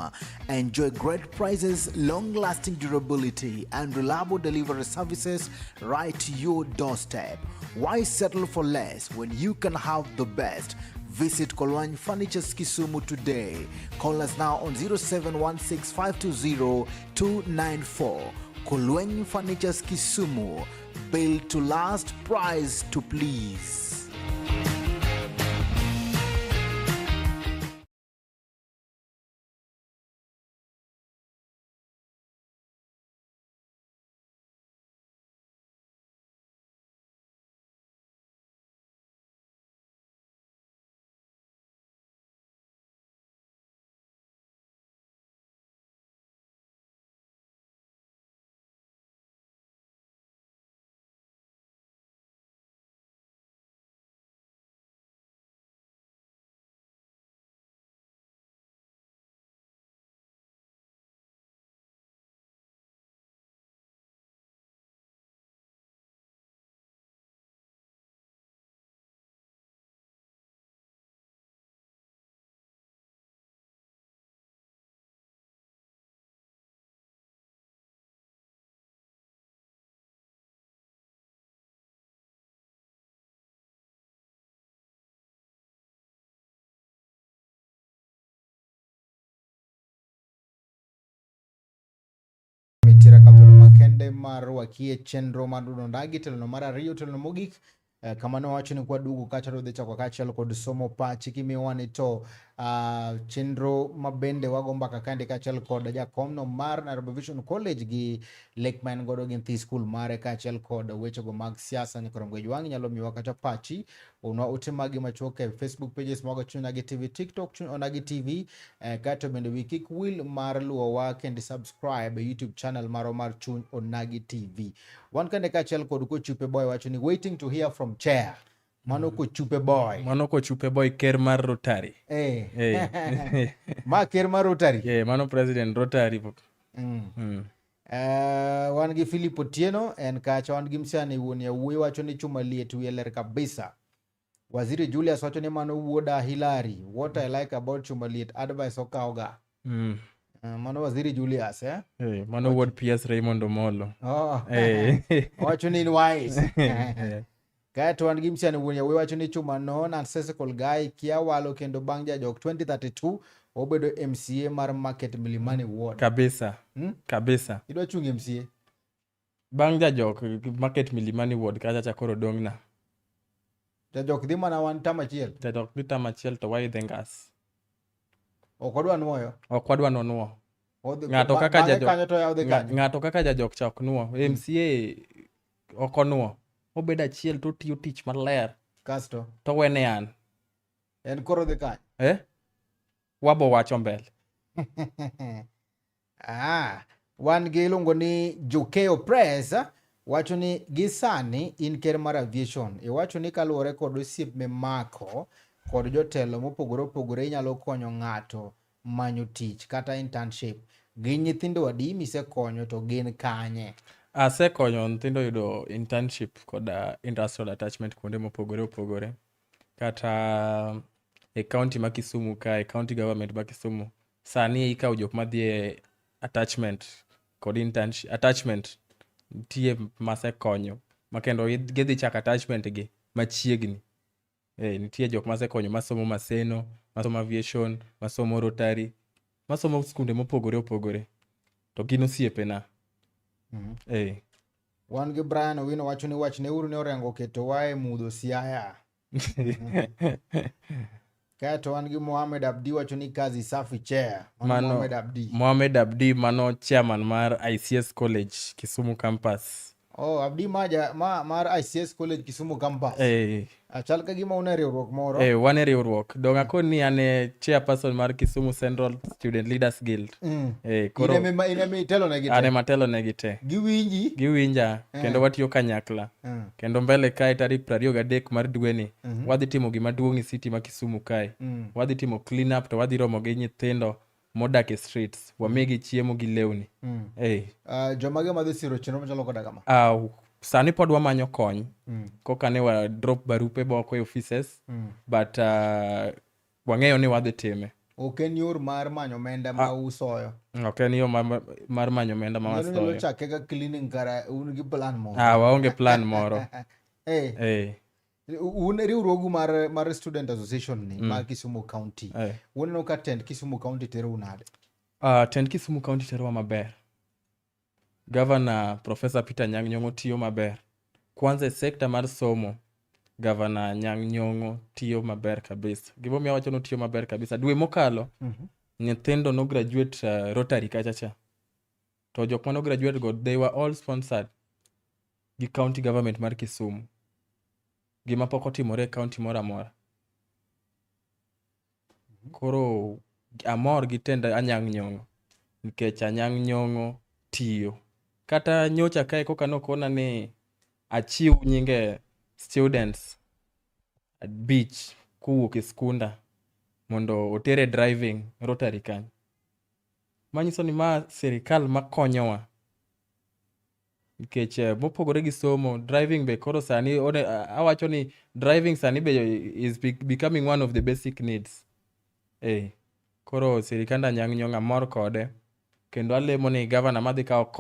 Enjoy great prices, long-lasting durability, and reliable delivery services right to your doorstep. Why settle for less when you can have the best? Visit Kolweny Furniture's Kisumu today. Call us now on 0716-520-294. Kolweny Furniture's Kisumu. Built to last, price to please. mar wakie chenro mar Ndagi, telono mar ariyo, telono mogik. Kamano wacho ni kwa dugu kacha rodhe chako kachiel kod somo pachi kimiwani to chenro mabende wago mbaka kande kachiel kod jakomno mar Nairobi Vision College gi lek man godo gi nthi school mare kachiel kod wechego mag siasa ni Korom Gejwang' nyalo miwa kata pachi unwa ute magi machuok e Facebook pages mago Chuny Onagi TV, TikTok Chuny Onagi TV, kato bende wi kik wil mar luowa kendi subscribe YouTube channel mar Chuny Onagi TV. Wan kande kachiel kod Kochupe Boy wacho ni waiting to hear from chair. Mano Kochupe Boy. Mano Kochupe Boy, ker mar Rotary. Ma ker mar Rotary. Mano president Rotary. Wan gi Philip Otieno en kacha, wan gi Msiani wuon ya wuoyi wacho ni chuma liet wiye ler kabisa. Waziri Julius wacho ni mano wuoda Hilary. What I like about chuma liet advice okaoga. Mano Waziri Julius mano wuod PS Raymond Omolo. Wacho ni in wise. Kato wan gi Msiani wuon ya wuoyi wacho ni chuma no nonsensical guy kia walo kendo bang' jajok 2032 obedo MCA mar Market Milimani Ward. Kabisa. Idwa chung MCA? Bang' jajok Market Milimani Ward kacha chakoro dong'na. Jajok dhi mana wan tamachiel? Jajok dhi tamachiel to waidhe ngas. Ok wadwa nuoyo? Ok wadwa nuo. Ng'ato kaka jajok chok nuo. MCA ok onuo. Obedo achiel to tiyo tich maler. Kasto? To wene an. En koro dhi kanyo? Wabo wacho mbele. Wan gi iluongo ni Jokeo Press wacho ni gisani in ker mar aviation. Wacho ni kaluwore kod osiep memako kod jotelo mopogore opogore inyalo konyo ng'ato manyo tich kata internship. Gin nyithindo adi misekonyo to gin kanye? Asekonyo nyithindo yudo internship kod industrial attachment kuonde mopogore opogore. Kata e county ma Kisumu ka, e county government ma Kisumu. Sani ikawo jok madhi attachment kod internship. Attachment tie masekonyo. Makendo gidhi chako attachment gi machiegni. Nitie jok masekonyo masomo Maseno, masomo aviation, masomo Rotary, masomo skunde mopogore opogore. To gin osiepena. Wan gi Brian Owino wacho ni wachne uru ne orengo keto wae mudho Siaya. Kato wan gi Mohamed Abdi wacho ni kazi safi chair. Mohamed Abdi mano chairman mar ICS College Kisumu campus. Abdi mar ICS College Kisumu campus. Achal ka gima une riwruok moro? Wane riwruok. Donga koni ane chairperson mar Kisumu Central Student Leaders Guild. Ine telo ne gite? Ane matelo ne gite. Giwinji? Giwinja. Kendo watiyo kanyakla. Kendo mbele kae tarik 23 mar dweni. Wadhi timo gima duong' e city ma Kisumu kae. Wadhi timo clean up to wadhi romo gi nyithindo modak e streets. Wamigi chiemo gi lewni. Jomage madhi siro chenro machalo koda kama? Sani pod wamanyo kony. Koka ne wa drop barupe moko e offices. But wang'eyo ni wadhi time. Ok en yor mar manyo omenda ma usoyo? Ok en yor mar manyo omenda ma wasoyo. Nyalo chake ka cleaning kara un gi plan moro? Waonge plan moro. Un riwruogu mar student association ni mar Kisumu County. Uneno ka tend Kisumu County tero unade? Tend Kisumu County tero maber. Governor Professor Peter Anyang' Nyong'o tiyo maber. Kwanza sekta mar somo, Governor Anyang' Nyong'o tiyo maber kabisa. Gimomiyo wacho no tiyo maber kabisa. Dwe mokalo, nyithindo no graduate Rotary kachacha. To jok mano graduate go, they were all sponsored gi county government mar Kisumu. Gima pok otimore e county mora mora. Koro amor gi tend Anyang' Nyong'o. Nikech Anyang' Nyong'o tiyo. Kata nyocha kae koka nokona ni achiw nyinge students at beach kuwuok e skunda mondo otere driving Rotary kanyo. Manyiso ni ma sirikal makonyowa. Nikech mopogore gi somo, driving be koro sani awacho ni driving sani be is becoming one of the basic needs. Koro sirikal Anyang' Nyong'o mor kode. Kendo alemo ni governor madhi kawo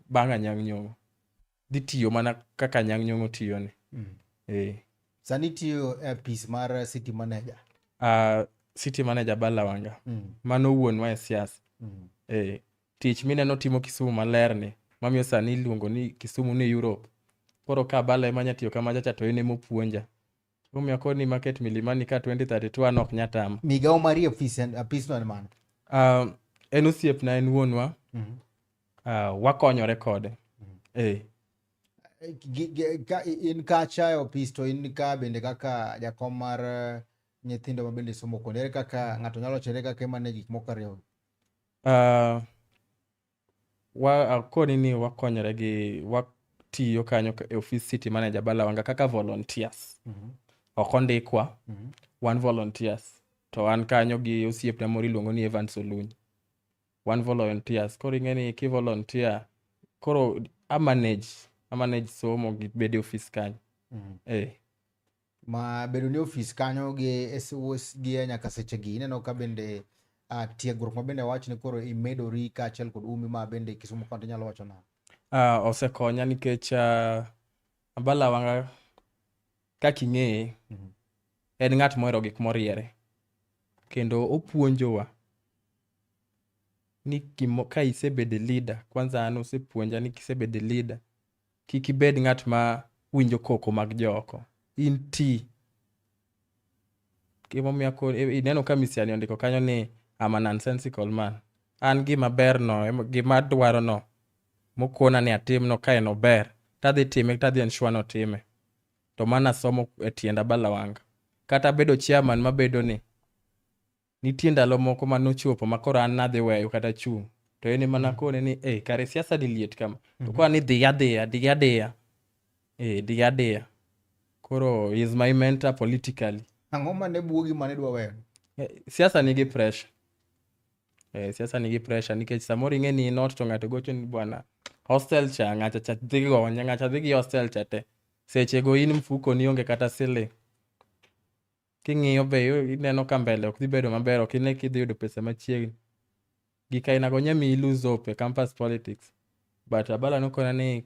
bang' Anyang' Nyong'o dhi tiyo mana kaka Anyang' Nyong'o tiyo ni. Sani tiyo e piece mar city manager? City manager Balawanga. Mano wuon wa e siasa. Tich mineno timo Kisumu maler ni mamiyo sani iluongo ni Kisumu ni Europe. Koro ka Bala ema nya tiyo kama chacha to en ema opuonja. Omiyo koni market Milimani ka 2032 an ok nyatama. Migawo mari apis no en mano? En osiepna, en wuonwa. Wakonyore kode. In kacha e opis to in ka bende kaka jakom mar nyithindo ma bende somo kuonde, ere kaka ng'ato nyalo chere kaka emane gik moko ariyo? Koni ni wakonyore gi watiyo kanyo e office city manager Balawanga kaka volunteers. Ok ondikwa, wan volunteers. To an kanyo gi osiepna moro iluongo ni Evans Olunyi. Wan volunteers. Koro ing'eni ki volunteer, koro a manage somo gi bede office kanyo. Ma bedo ni office kanyo gi SOS gi nyaka seche gi ineno ka bende tiegruok ma bende wach ni koro imedori ka achiel kod umi ma bende Kisumu County nyalo wacho na? Osekonya nikech Balawanga kaka ing'eye, en ng'at mohero gik moriere. Kendo opuonjowa ni ka isebede leader, kwanza an osepuonja ni kisebede leader, kik ibed ng'at ma winjo koko mag joko. In ti. Ineno ka misiani ondiko kanyo ni I'm a nonsensical man. An gima ber no, gima dwaro no, mokona ni atim no ka en ober, tadhi time, tadhi ensure no time. To mana somo e tienda Balawanga. Kata bedo chairman mabedo ni, nitie ndalo moko manochopo makoro an nadhi weyo kata chung'. To en mana kone ni, kare siasa ni liet kama. To kwa ni dhiya. Koro is my mentor politically. Ang'o mane buogi mane dwa weyo? Siasa nigi pressure. Siasa nigi pressure nikech samoro ing'eni not to ng'ato gocho ni bwana hostel cha ng'acha dhi gonya, ng'acha dhi gi hostel cha te. Seche go in mfuko ni onge kata sile. King'iyo be ineno ka mbele ok dhi bedo maber, ok ine kidhi yudo pesa machiegni. Gika ina go nyami lose hope campus politics. But Abala nokona ni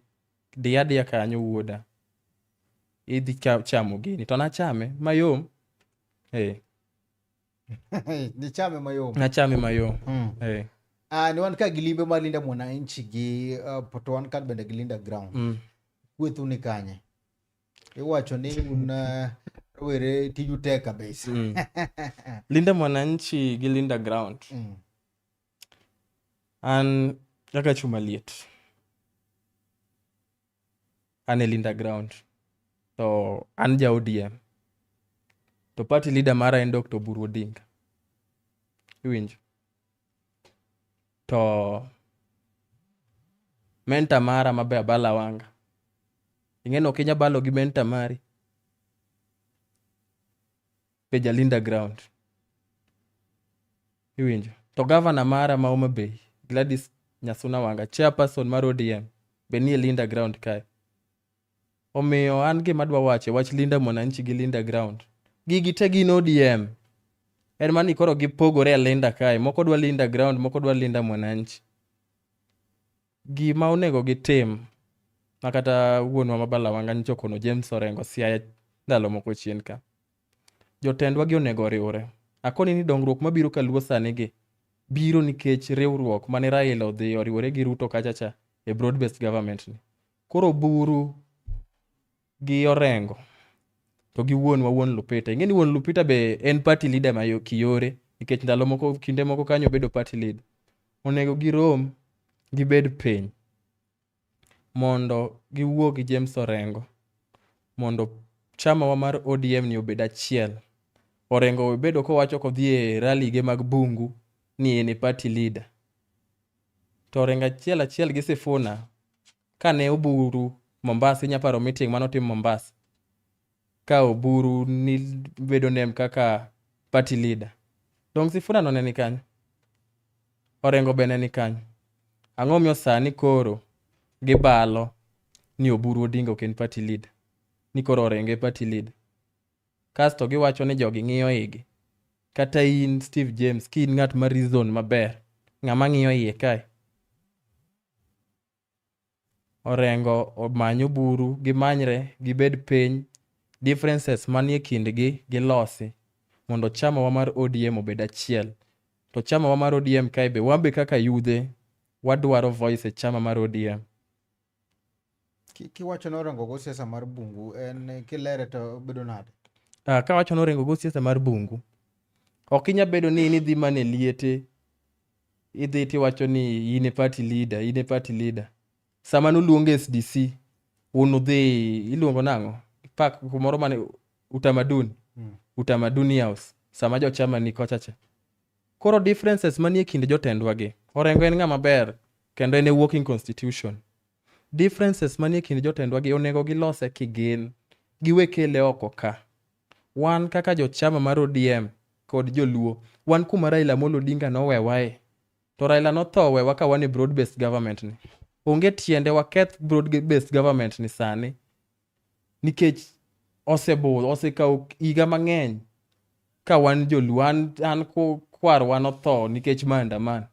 diya kanyo wuoda. Idhi chamo gini. To nachame mayom. Nichame mayom? Nachame mayom. Ni wan ka gi limbe mar Linda Mwananchi gi to wan ka bende gi Linda Ground. Kwethu ni kanye? Iwacho ni un rowere tiju tek kabisa. Linda Mwananchi gi Linda Ground. An kaka chuma liet. An e Linda Ground. To an ja ODM. To party leader mara en Dr. Oburu Odinga. Iwinjo. To mentor mara mabe Balawanga. Ing'eno Kenya balo gi mentor mari. Peja Linda Ground. Iwinjo. To governor mara ma Homa Bay, Gladys Nyasuna Wanga, chairperson mar ODM, benie Linda Ground kae. Omiyo an gima dwa wache, wach Linda Mwananchi gi Linda Ground. Gigi te gin ODM. En mani koro gipogore a Linda kae. Moko dwa Linda Ground, moko dwa Linda Mwananchi. Gima onego gitim, makata wuonwa ma Balawanga nyicho kono James Orengo Siaya ndalo moko chien ka. Jotendwa gi onego riwre. Akoni ni dongruok mabiro kaluo sani gi biro nikech riwruok mane Raila odhi oriwore gi Ruto kachacha e broad based government ni. Koro Oburu gi Orengo to gi wuon Lupita. Ing'eni wuon Lupita be en party leader ma kiyore nikech ndalo moko kinde moko kanyo bedo party leader. Onego girom gibed piny mondo giwuo gi James Orengo mondo chama wa mar ODM ni obed achiel. Orengo obedo kowacho kodhi e rally ge mag bungu ni en party leader. To Orengo achiel gi Sifuna kane Oburu Mombasa, inyaparo meeting manotim Mombasa. Ka Oburu ni bedo nem kaka party leader. Dong Sifuna no neni kanyo. Orengo be neni kanyo. Ang'o miyo sani koro gibalo ni Oburu Odinga ok en party leader. Ni koro Orengo e party leader. Kasto giwacho ni jogi ng'iyo igi. Kata in Steve James, ki in ng'at ma reason maber, ng'ama ng'iyo iye kae. Orengo omanyo Oburu, gimanyre, gibed piny, differences manie kindgi gilosi mondo chama wa mar ODM obed achiel. To chama wa mar ODM kae be wabe kaka yudhe wadwaro voice e chama mar ODM. Kiwacho noringo go siasa mar bungu en kilere to bedo nade? Kawacho noringo go siasa mar bungu, ok inya bedo ni idhi mane liete, idhi tiwacho ni in e party leader. Sama noluonge SDC, unudhi iluongo nang'o? Pak kumoro mane Utamaduni House, sama jochama ni kochacha. Koro differences manie kind jotendwa gi. Orengo en ng'ama ber, kendo en e working constitution. Differences manie kind jotendwa gi onego gilose kigin, giwekele oko ka. Wan kaka jochama mar ODM kod joluo, wan kuma Raila Amolo Odinga nowewae. To Raila nothowewa ka wan e broad based government ni. Onge tiende waketh broad based government ni sani. Nikech osekaw higa mang'eny ka wan joluo, an kwarwa notho nikech maandamano.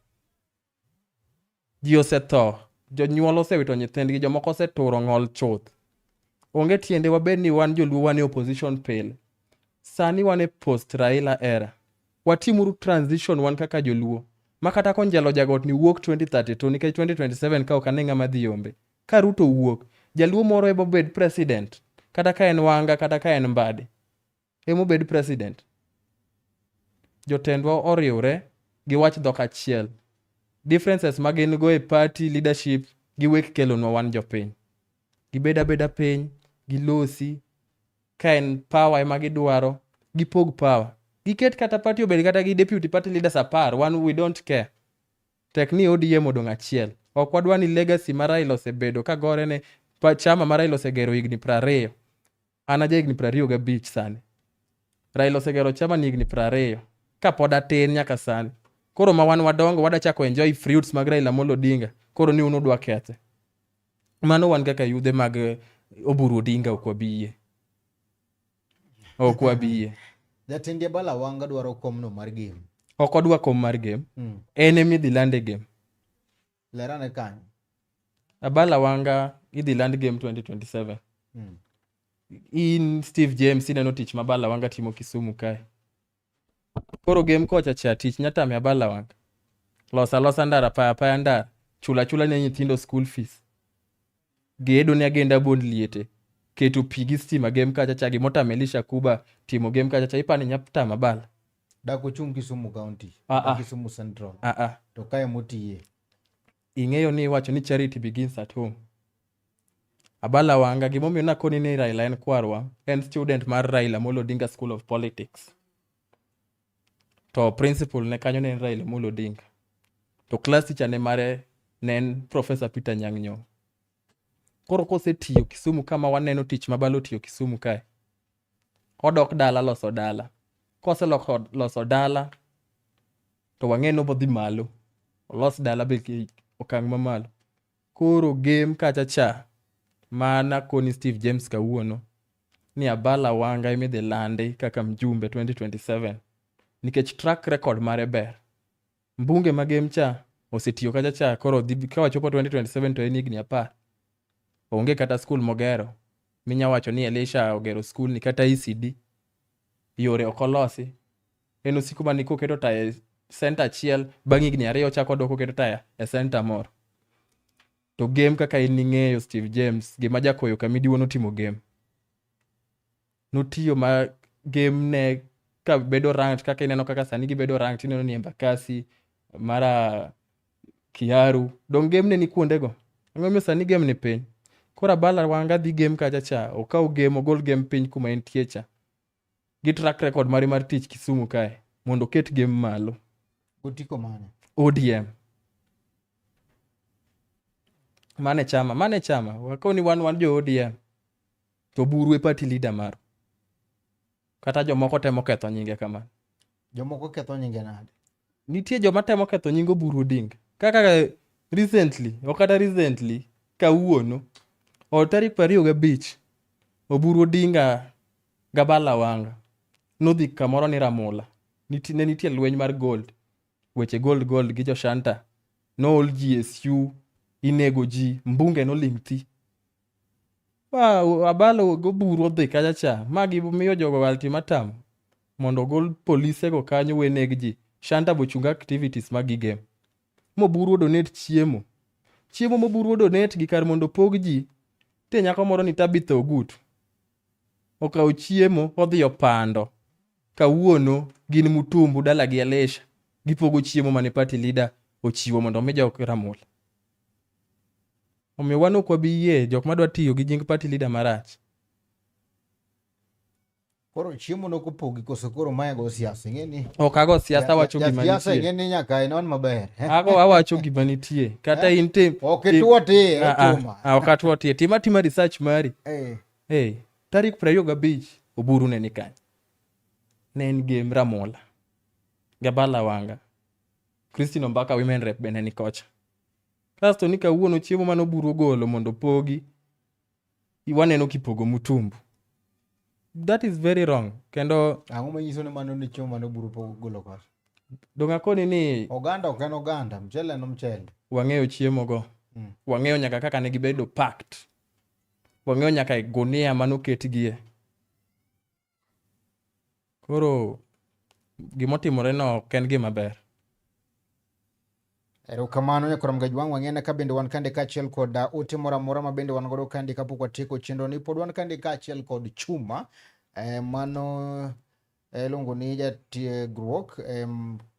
Ji osetho, jonyuol osewito nyithindgi, jomoko oseturo ng'ol chuth. Onge tiende wabed ni wan joluo wan e opposition pile. Sani wan e post Raila era. Watimuru transition wan kaka joluo. Makata konjelo jagot ni wuok 2032 nikech 2027 ka ok ane ng'ama dhi yombe. Ka Ruto wuok, jaluo moro ebo bed president. Kata ka en Wanga, kata ka en Mbadi. Emo bed president. Jotendwa oriwre gi wach dhok achiel. Differences magin go e party leadership giwek kelonwa wan jopiny. Gibeda piny, gilosi, ka en power ema gidwaro, gipog power. Giket kata party obed kata gi deputy party leaders 10, we don't care. Tek ni ODM odong' achiel. Ok wadwa ni legacy mar Raila osebedo ka gore ne chama mar Raila osegero higni 20. An aja higni 25 sani. Raila osegero chama ni higni 20. Ka pod atin nyaka sani. Koro ma wan wadongo wada chako enjoy fruits mag Raila Amolo Odinga. Koro ni unudwa kethe. Mano wan kaka yudhe mag Oburu Odinga ok wabiye. Jatend Abala Wanga dwaro komno mar game. Ok odwa kom mar game. En emi dhi lande game. Lerane kanyo. Abala Wanga idhi land game 2027. In Steve James ineno tich ma Abala Wanga timo Kisumu kae. Koro game kocha cha tich nyatame Abala Wanga. Losa ndara paya ndara. Chula ne nyithindo school fees. Gedo ne agenda bond liete. Keto pigi stima game kacha cha gimota Melisha Kuba timo game kacha cha ipani nyapta Abala. Dako chung Kisumu County. Kisumu Central. To kae motiye. Ing'eyo ni wacho ni charity begins at home. Abala Wanga gimomiyo nakoni ni Raila en kwarwa, en student mar Raila Amolo Odinga School of Politics. To principal ne kanyo ne en Raila Amolo Odinga. To class teacher ne mare ne en Professor Peter Nyang'nyong. Koro kosetiyo Kisumu kama waneno tich ma Abala otiyo Kisumu kae. Odok dala loso dala. Kose loso dala to wang'eno bodhi malo. Olos dala be okang' mamalo. Koro game kacha cha mana koni Steve James kawuono ni Abala Wanga imidhi lande kaka mjumbe 2027 nikech track record mare ber. Mbunge ma game cha osetiyo kacha cha koro ka wachopo 2027 to en higni 10. Onge kata school mogero. Minya wacho ni Elisha ogero school ni kata ECD. Yore okolosi. En osiku mani koketo taya center achiel bang' higni 2 chako doko keto taya e center moro. To game kaka in ning'eyo Steve James gima jakoyo kamidiwo notimo game. Notiyo ma game ne ka bedo ranked kaka ineno kaka sani gibedo ranked ineno ni Embakasi, mara Kiaru. Dong game ne ni kuondego. Ang'omiyo sani game ni piny. Koro Abala Wanga dhi game kacha cha. Okaw game ogol game piny kuma entie cha. Gi track record mari mar tich Kisumu kae. Mondo ket game malo. Otiko mane? ODM. Mane chama. Wakoni wan jo ODM. To Buru e party leader maro. Kata jomoko temo ketho nyinge kamano. Jomoko ketho nyinge nade? Nitie joma temo ketho nyingo Oburu Odinga. Kaka recently kawuono o tarik 25 Oburu Odinga gabala Wanga nodhi kamoro ni Ramula. Ne nitie lweny mar gold. Weche gold gi Joshanta. No ol GSU inego ji mbunge no ling thi. Abala go Buru odhi kacha cha. Magi miyo jogo ultimatum mondo gol polise go kanyo weneg ji. Shanta bochunga activities magi game. Mo Buru donate chiemo mo Buru donate gi kar mondo pog ji Te nyako moro ni Tabitha Ogutu. Okaw chiemo odhi opando. Kawuono gin Mutumbu dala gi Alesha. Gipogo chiemo mane party leader ochiwo mondo omi jok Ramola. Omiyo wan ok wabi yie jok madwa tiyo gi nying party leader marach. Koro chiemo no kupogi koso koro maya go siasa ngeni. Ok ago siasa wacho gima nitie. Siasa ngeni nyaka inon maber. Ago awacho gima nitie. Kata in tim. Ok tuo ti tuma. Ok atuo ti. Tima research mari. Tarik 25 Oburu ne ni kanyo. Ne en game Ramola. Gabala Wanga. Christine Ombaka women rep bene ni kocha. Kasto ni kawuono chiemo mano Oburu golo mondo pogi. Iwaneno kipogo Mutumbu. That is very wrong. Kendo ang'o manyiso ni mano ni chiemo mano Oburu pogo golo kocha. Donga koni ni oganda ok en oganda, mchele no mchele. Wang'eyo chiemo go. Wang'eyo nyaka kaka ne gibedo packed. Wang'eyo nyaka gunia mano ketgie. Koro gimotimore no ok en gima ber. Erokamano Nyakoram Gajwang' wang'ene ka bende wan kande kaachiel kod ote moro amora ma bende wan godo kandi kapok watieko chenro ni. Pod wan kande kaachiel kod Chuma mano iluongo ni jatiegruok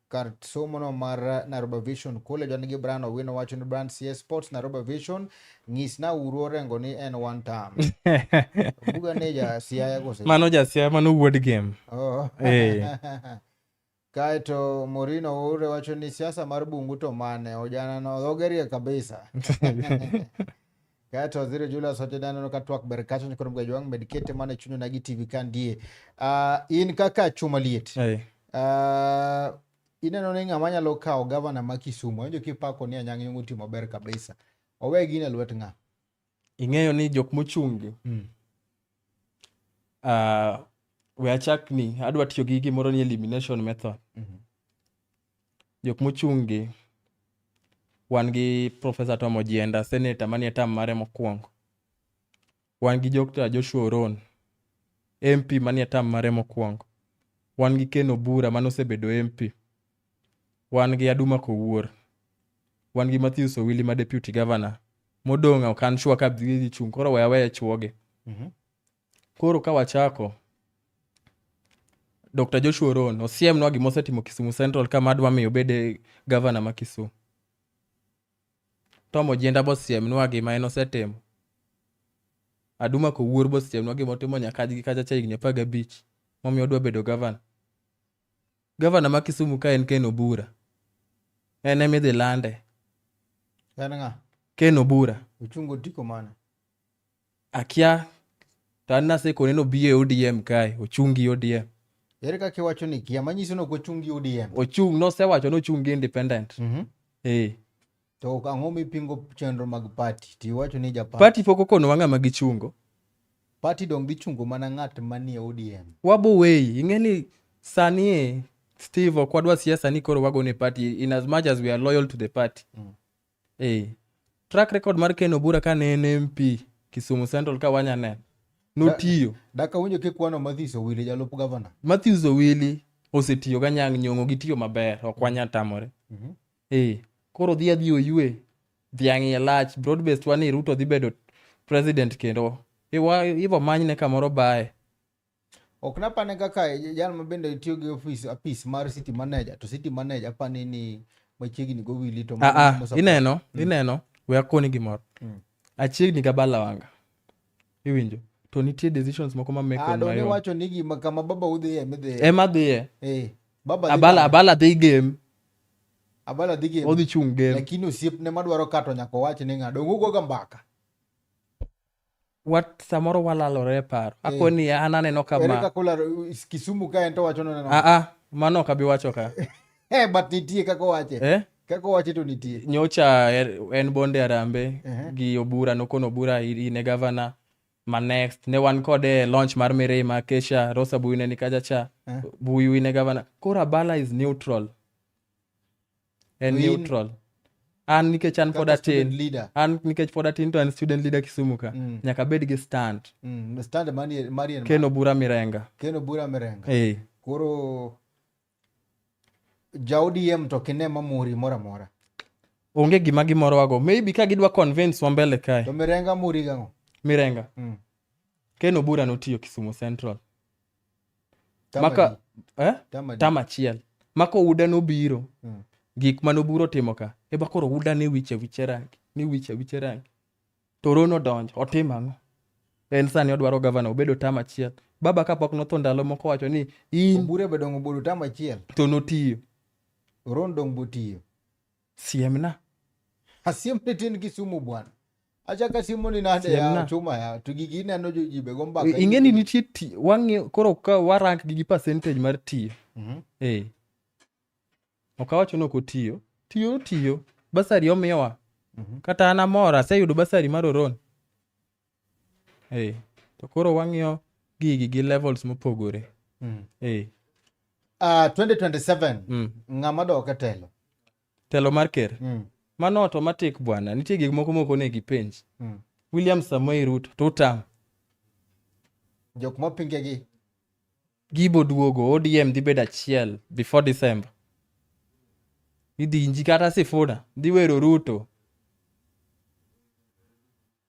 kar somo no mar Nairobi Vision College. Wan gi Brian Owino wacho ni Brian CS Sports Nairobi Vision ng'isna uru orengo ni en one time. Buga ne ja Siaya gose. Mano ja Siaya mano wuod game. Kaeto Morino ure wacho ni siasa mar bungu to mane ojana no dhogerie kabisa. Kaeto Waziri Julius Ojedano no katwak ber kacho ni Nyakoram Gajwang' medikete mane chunyo nagi TV kandie. In kaka Chuma liet. Ineno ni ng'ama nyalo kawo gavana ma Kisumu. Onjo kipako ni Anyang' Nyong'o timo ber kabisa. Owe gine lwet ng'a. Ing'eyo ni jok mochungi. We achak ni adwa tiyo gi gimoro ni elimination method. Jok mochungi wan gi Professor Tom Ojienda, senator manie tam mare mokwongo. Wan gi Dr. Joshua Oron, MP manie tam mare mokwongo. Wan gi Ken Obura manosebedo MP. Wan gi Aduma Kowuor. Wan gi Matthews Owili ma deputy governor. Modong'a ok an sure ka dhi chung, koro we aweya chuoge. Koro ka wachako Dr. Joshua Oron osiemnwa gimosetimo Kisumu Central kama adwa miyo obede governor ma Kisumu. Tom Ojienda bosiemnwa gima en osetimo. Aduma Kowuor bosiemnwa gimotimo nyaka gi kacha cha higni 15 momiyo odwa bedo governor. Governor ma Kisumu ka en Ken Obura. En emidhi lande. En ng'a? Ken Obura. Uchungo tiko mana. Akia tanna se koneno biye ODM kae, ochungi ODM. Ere kaka iwacho ni kia manyiso no kochungi ODM. Ochung nosewacho no chungi independent. To ang'o mipingo chenro mag party? Ti wacho ni ja party pok okono wang'a magichungo. Party dong dhi chungo mana ng'at manie ODM. Wabo wei, ing'eni sani Steve okwadwa siasa ni koro wago ne party in as much as we are loyal to the party. Track record mar Ken Obura ka ne en MP Kisumu Central ka wanyane. Notiyo. Daka winjo kikwano Matthews Owili jalup governor. Matthews Owili osetiyo ga Anyang' Nyong'o gitiyo maber, ok wanyatamore. Koro dhi oyue. Dhiang'i lach, broad based wani Ruto dhi bedo president kendo. Ivo manyne kamoro bae. Ok napane kaka jal mabende tiyo gi apis mar city manager. To city manager apani ni machiegni go Owili to ineno. We akoni gimoro. Achiegni Gabala Wanga. Iwinjo. To nitie decisions moko ma make on my own. Adoni wacho ni gima kama baba udhi emidhi. Ema dhiye. Baba Abala dhi game. Abala dhi game. Odhi chung game. Lakini osiepne madwaro kato nyako wach ni ng'a dong' ugo ga mbaka. Samoro walalore paro. Akoni an aneno kama. Ere kaka Kisumu ka ento wacho no. Mano ok abi wacho ka. But nitie kaka wache. Kaka wache to nitie. Nyocha en bonde Arambe gi Obura nokono Obura ine governor. Ma next ne wan kode launch mar Mirima Kesha Rosa Buyune ni kaja cha Buyu ine governor. Kora Abala is neutral. Neutral. An nikech an pod atin. An nikech pod atin to an student leader Kisumu ka. Nyaka bed gi stand. Stand mari Ken Obura Mirenga. Ken Obura Mirenga. Koro ja ODM to kine mamuri mora mora. Onge gima gimoro wago. Maybe ka gidwa convince wambele kae. To Mirenga muri gang'o? Mirenga. Ken Obura notiyo Kisumu Central. Tama chiel. Maka Ouda nobiro. Gik manoburo timo ka. Eba koro Ouda ne wiche rangi. To Rono donjo. Otimo ang'o? En sani odwaro gavana obedo tama chiel. Baba kapok notho ndalo moko wacho ni Obura bedo obedo tama chiel. To notiyo. Ron dong botiyo. Siemna. Asiem ne tin Kisumu bwana. Acha ka simu ni nade ya chuma ya. Tugigi neno jibe gombaka. Ingeni nitie wangi koro ka warank gi percentage mar tiyo. Okawacho no kotiyo. Tiyo. Basari omiyowa. Kata ana mora aseyudo basari mar Oron. To koro wang'iyo gi levels mopogore. 2027 ng'ama dok telo. Telo mar ker. Mano automatic bwana. Nitie gik moko ne gipenj. William Samoei Ruto to tam. Jok mapinge gi. Gibo duogo ODM dhi bedo achiel before December. Idhi inji kata Sifuna dhi wero Ruto.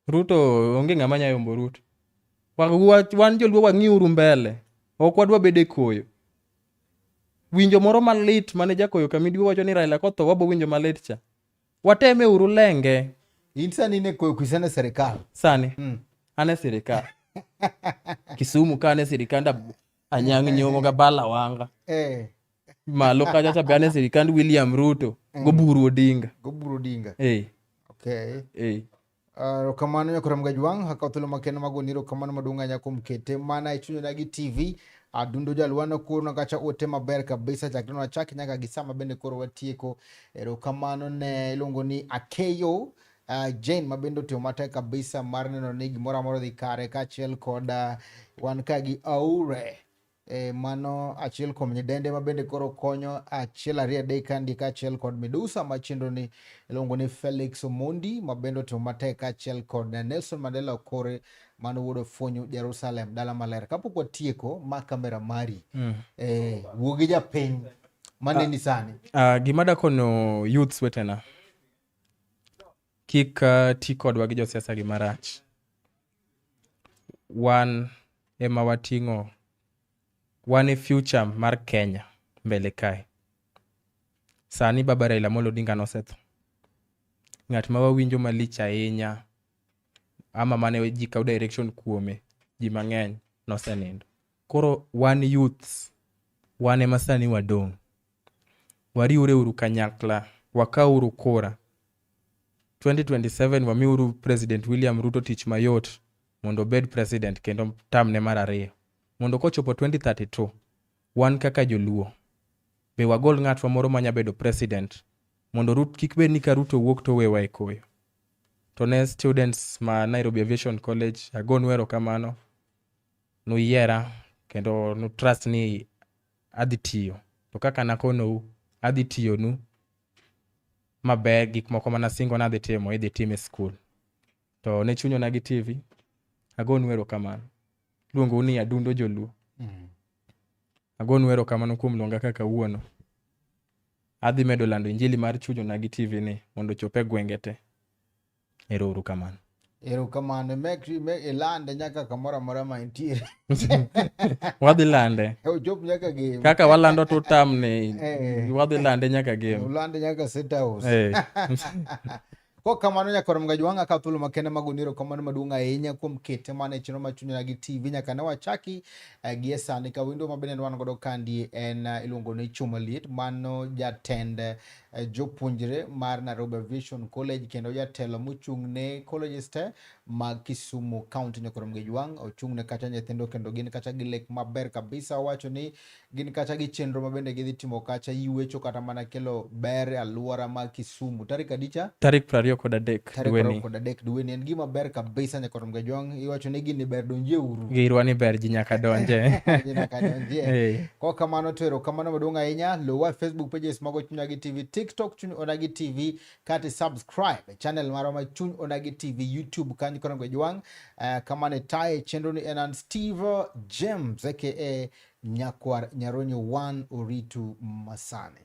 Ruto onge ng'ama nya yombo Ruto. Wan joluo wang'iuru mbele. Ok wadwa bede koyo. Winjo moro malit mane jakoyo Kamidio wacho ni Raila kotho wabo winjo malit cha. Wateme uru lenge. Insani ne koyo kisane serikal. Sani. Ane serikal. Kisumu kane serikanda Anyang' Nyong'o ga bala wanga. Malo kacha cha bane serikand William Ruto go Buru Odinga. Okay. Rokamano nyakora mgajwang hakautulo makena magoni rokamano madunga nyakum kete mana ichunyo nagi TV adundo jalwano kurno kacha ote maber kabisa chakino na chaki nyaka gisama bende koro watieko rokamano ne ilongo ni Akeyo Jane mabendo teomata kabisa marneno ni gimora moro dhi kare kachiel koda wan kagi Aure mano achiel kuom nyidende mabende koro konyo achiel ariyo adek kandi kachiel kod Medusa machendo ni ilongo ni Felix Omondi mabendo to matek achiel kod Nelson Mandela Okore mano wuodo fonyo Jerusalem dala maler. Kapok watieko ma kamera mari wuogi japiny maneni sani gimada kono youths wetena kik ti kodwa gi josiasa gimarach. Wan ema wating'o wane future mar Kenya mbele kae. Sani baba Raila Amolo Odinga nosetho. Ng'at ma wawinjo malich ahinya ama mane ji kaw direction kuome ji mang'eny nosenindo. Koro wan youths wane masani wadong'. Wariure uru kanyakla wakauru kura 2027 wamiuru President William Ruto tich mayot mondo bed president kendo tamne mar ariyo. Mondo kochopo 2032 wan kaka joluo be wagol ng'atwa moro manya bedo president mondo Ruto kik bed ni ka Ruto wuok to wewa e koyo. To ne students ma Nairobi Aviation College agon wero kamano nuyiera kendo nu trust ni adhi tiyo. To kaka nakonou adhi tiyonu maber gik moko mana singo na adhi timo idhi time school. To ne chunyo na gi TV agon wero kamano. Luongo ni adundo joluo. Agon wero kamano kuom luonga kaka wuono. Adhi medo lando injili mar chunyo na gi TV ni mondo chope gwenge te. Ero kamano. Ilande nyaka kamora mora ma intiere. Wadhi lande. Chop nyaka game. Kaka walando to tam ni wadhi lande nyaka game. Ulande nyaka set house. Kwa kamano nyakora mgajwanga kathulo makene magoniro kamano madunga ahinya kuom kete mane chino machunyo na gi TV nyaka ne wachaki gie sani ka window mabende wan godo kandi en iluongo ni Chuma Liet mano jatend jopuonjre mar Nairobi Aviation College kendo jatelo mochung' ne colleges te mag Kisumu County nyakora mgajwang ochung' ne kacha nyithindo kendo gin kacha gilek maber kabisa wacho ni gin kacha gi chenro mabende gidhi timo kacha yuecho kata mana kelo ber aluora mag Kisumu tarik adicha tarik 23 duweni en gima ber kabisa nyakora mgajwang iwacho ni gini ber donje uru girwa ni ber ji nyaka donje nyaka donje kwa kamano tero kamano madunga ahinya lowa Facebook pages mago Chuny gi TV TikTok Chuny Onagi TV kati subscribe channel maro ma Chuny Onagi TV YouTube kanyo kora mgajwang kamane tae chenro ni enan Steve James aka Nyakwar Nyaronyo 1 Oritu Masane.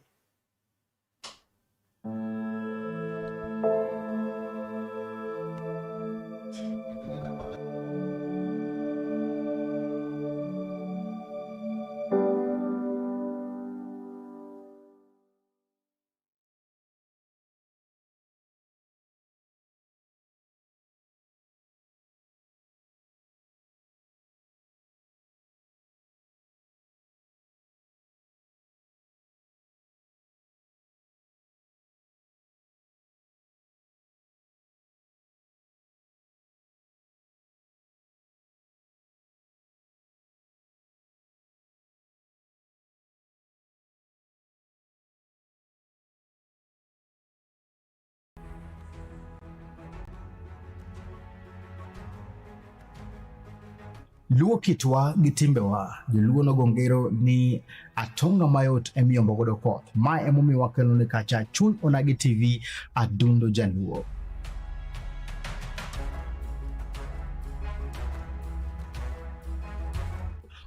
Luo kitwa gi timbewa, joluo nogongero ni atonga mayot emiyombo godo koth. Ma emomiyo wakelo ni kacha Chuny Onagi TV, adundo jaluo.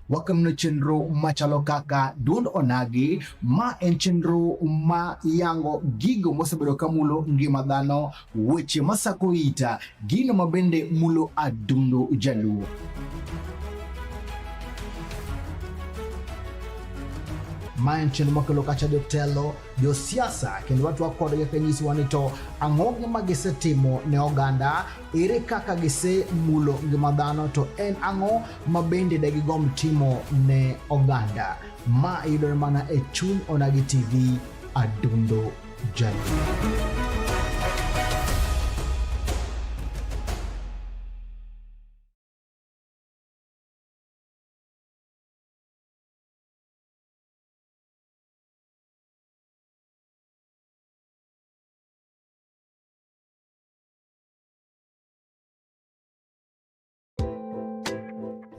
Wakamno chenro machalo kaka Duond Onagi, ma en chenro ma yango gigo mosebedo kamulo ngima dhano, weche masako ita, gino mabende mulo adundo jaluo. Ma en chenro makelo kacha jotelo, josiasa, kendo watu wakodgi kanyisi wanito ang'o gima gisetimo ne oganda, ere kaka gise mulo ngima dhano, to en ang'o mabende degigom timo ne oganda. Ma yudore mana e Chuny Onagi TV, adundo jaluo.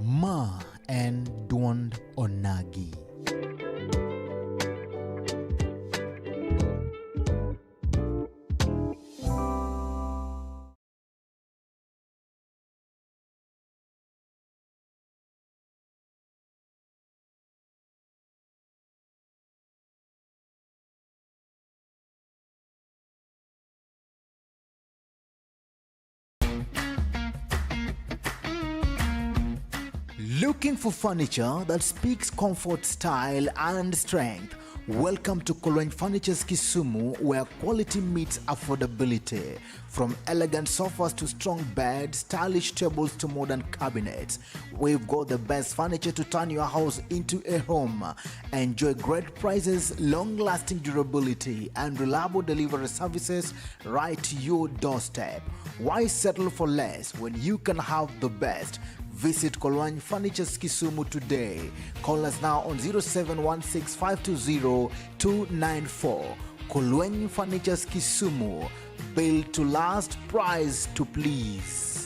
Ma en Duond Onagi. Looking for furniture that speaks comfort, style, and strength? Welcome to Kolweny Furnitures Kisumu, where quality meets affordability. From elegant sofas to strong beds, stylish tables to modern cabinets, we've got the best furniture to turn your house into a home. Enjoy great prices, long-lasting durability, and reliable delivery services right to your doorstep. Why settle for less when you can have the best? Visit Kolweny Furnitures Kisumu today. Call us now on 0716 520 294. Kolweny Furnitures Kisumu. Built to last, price to please.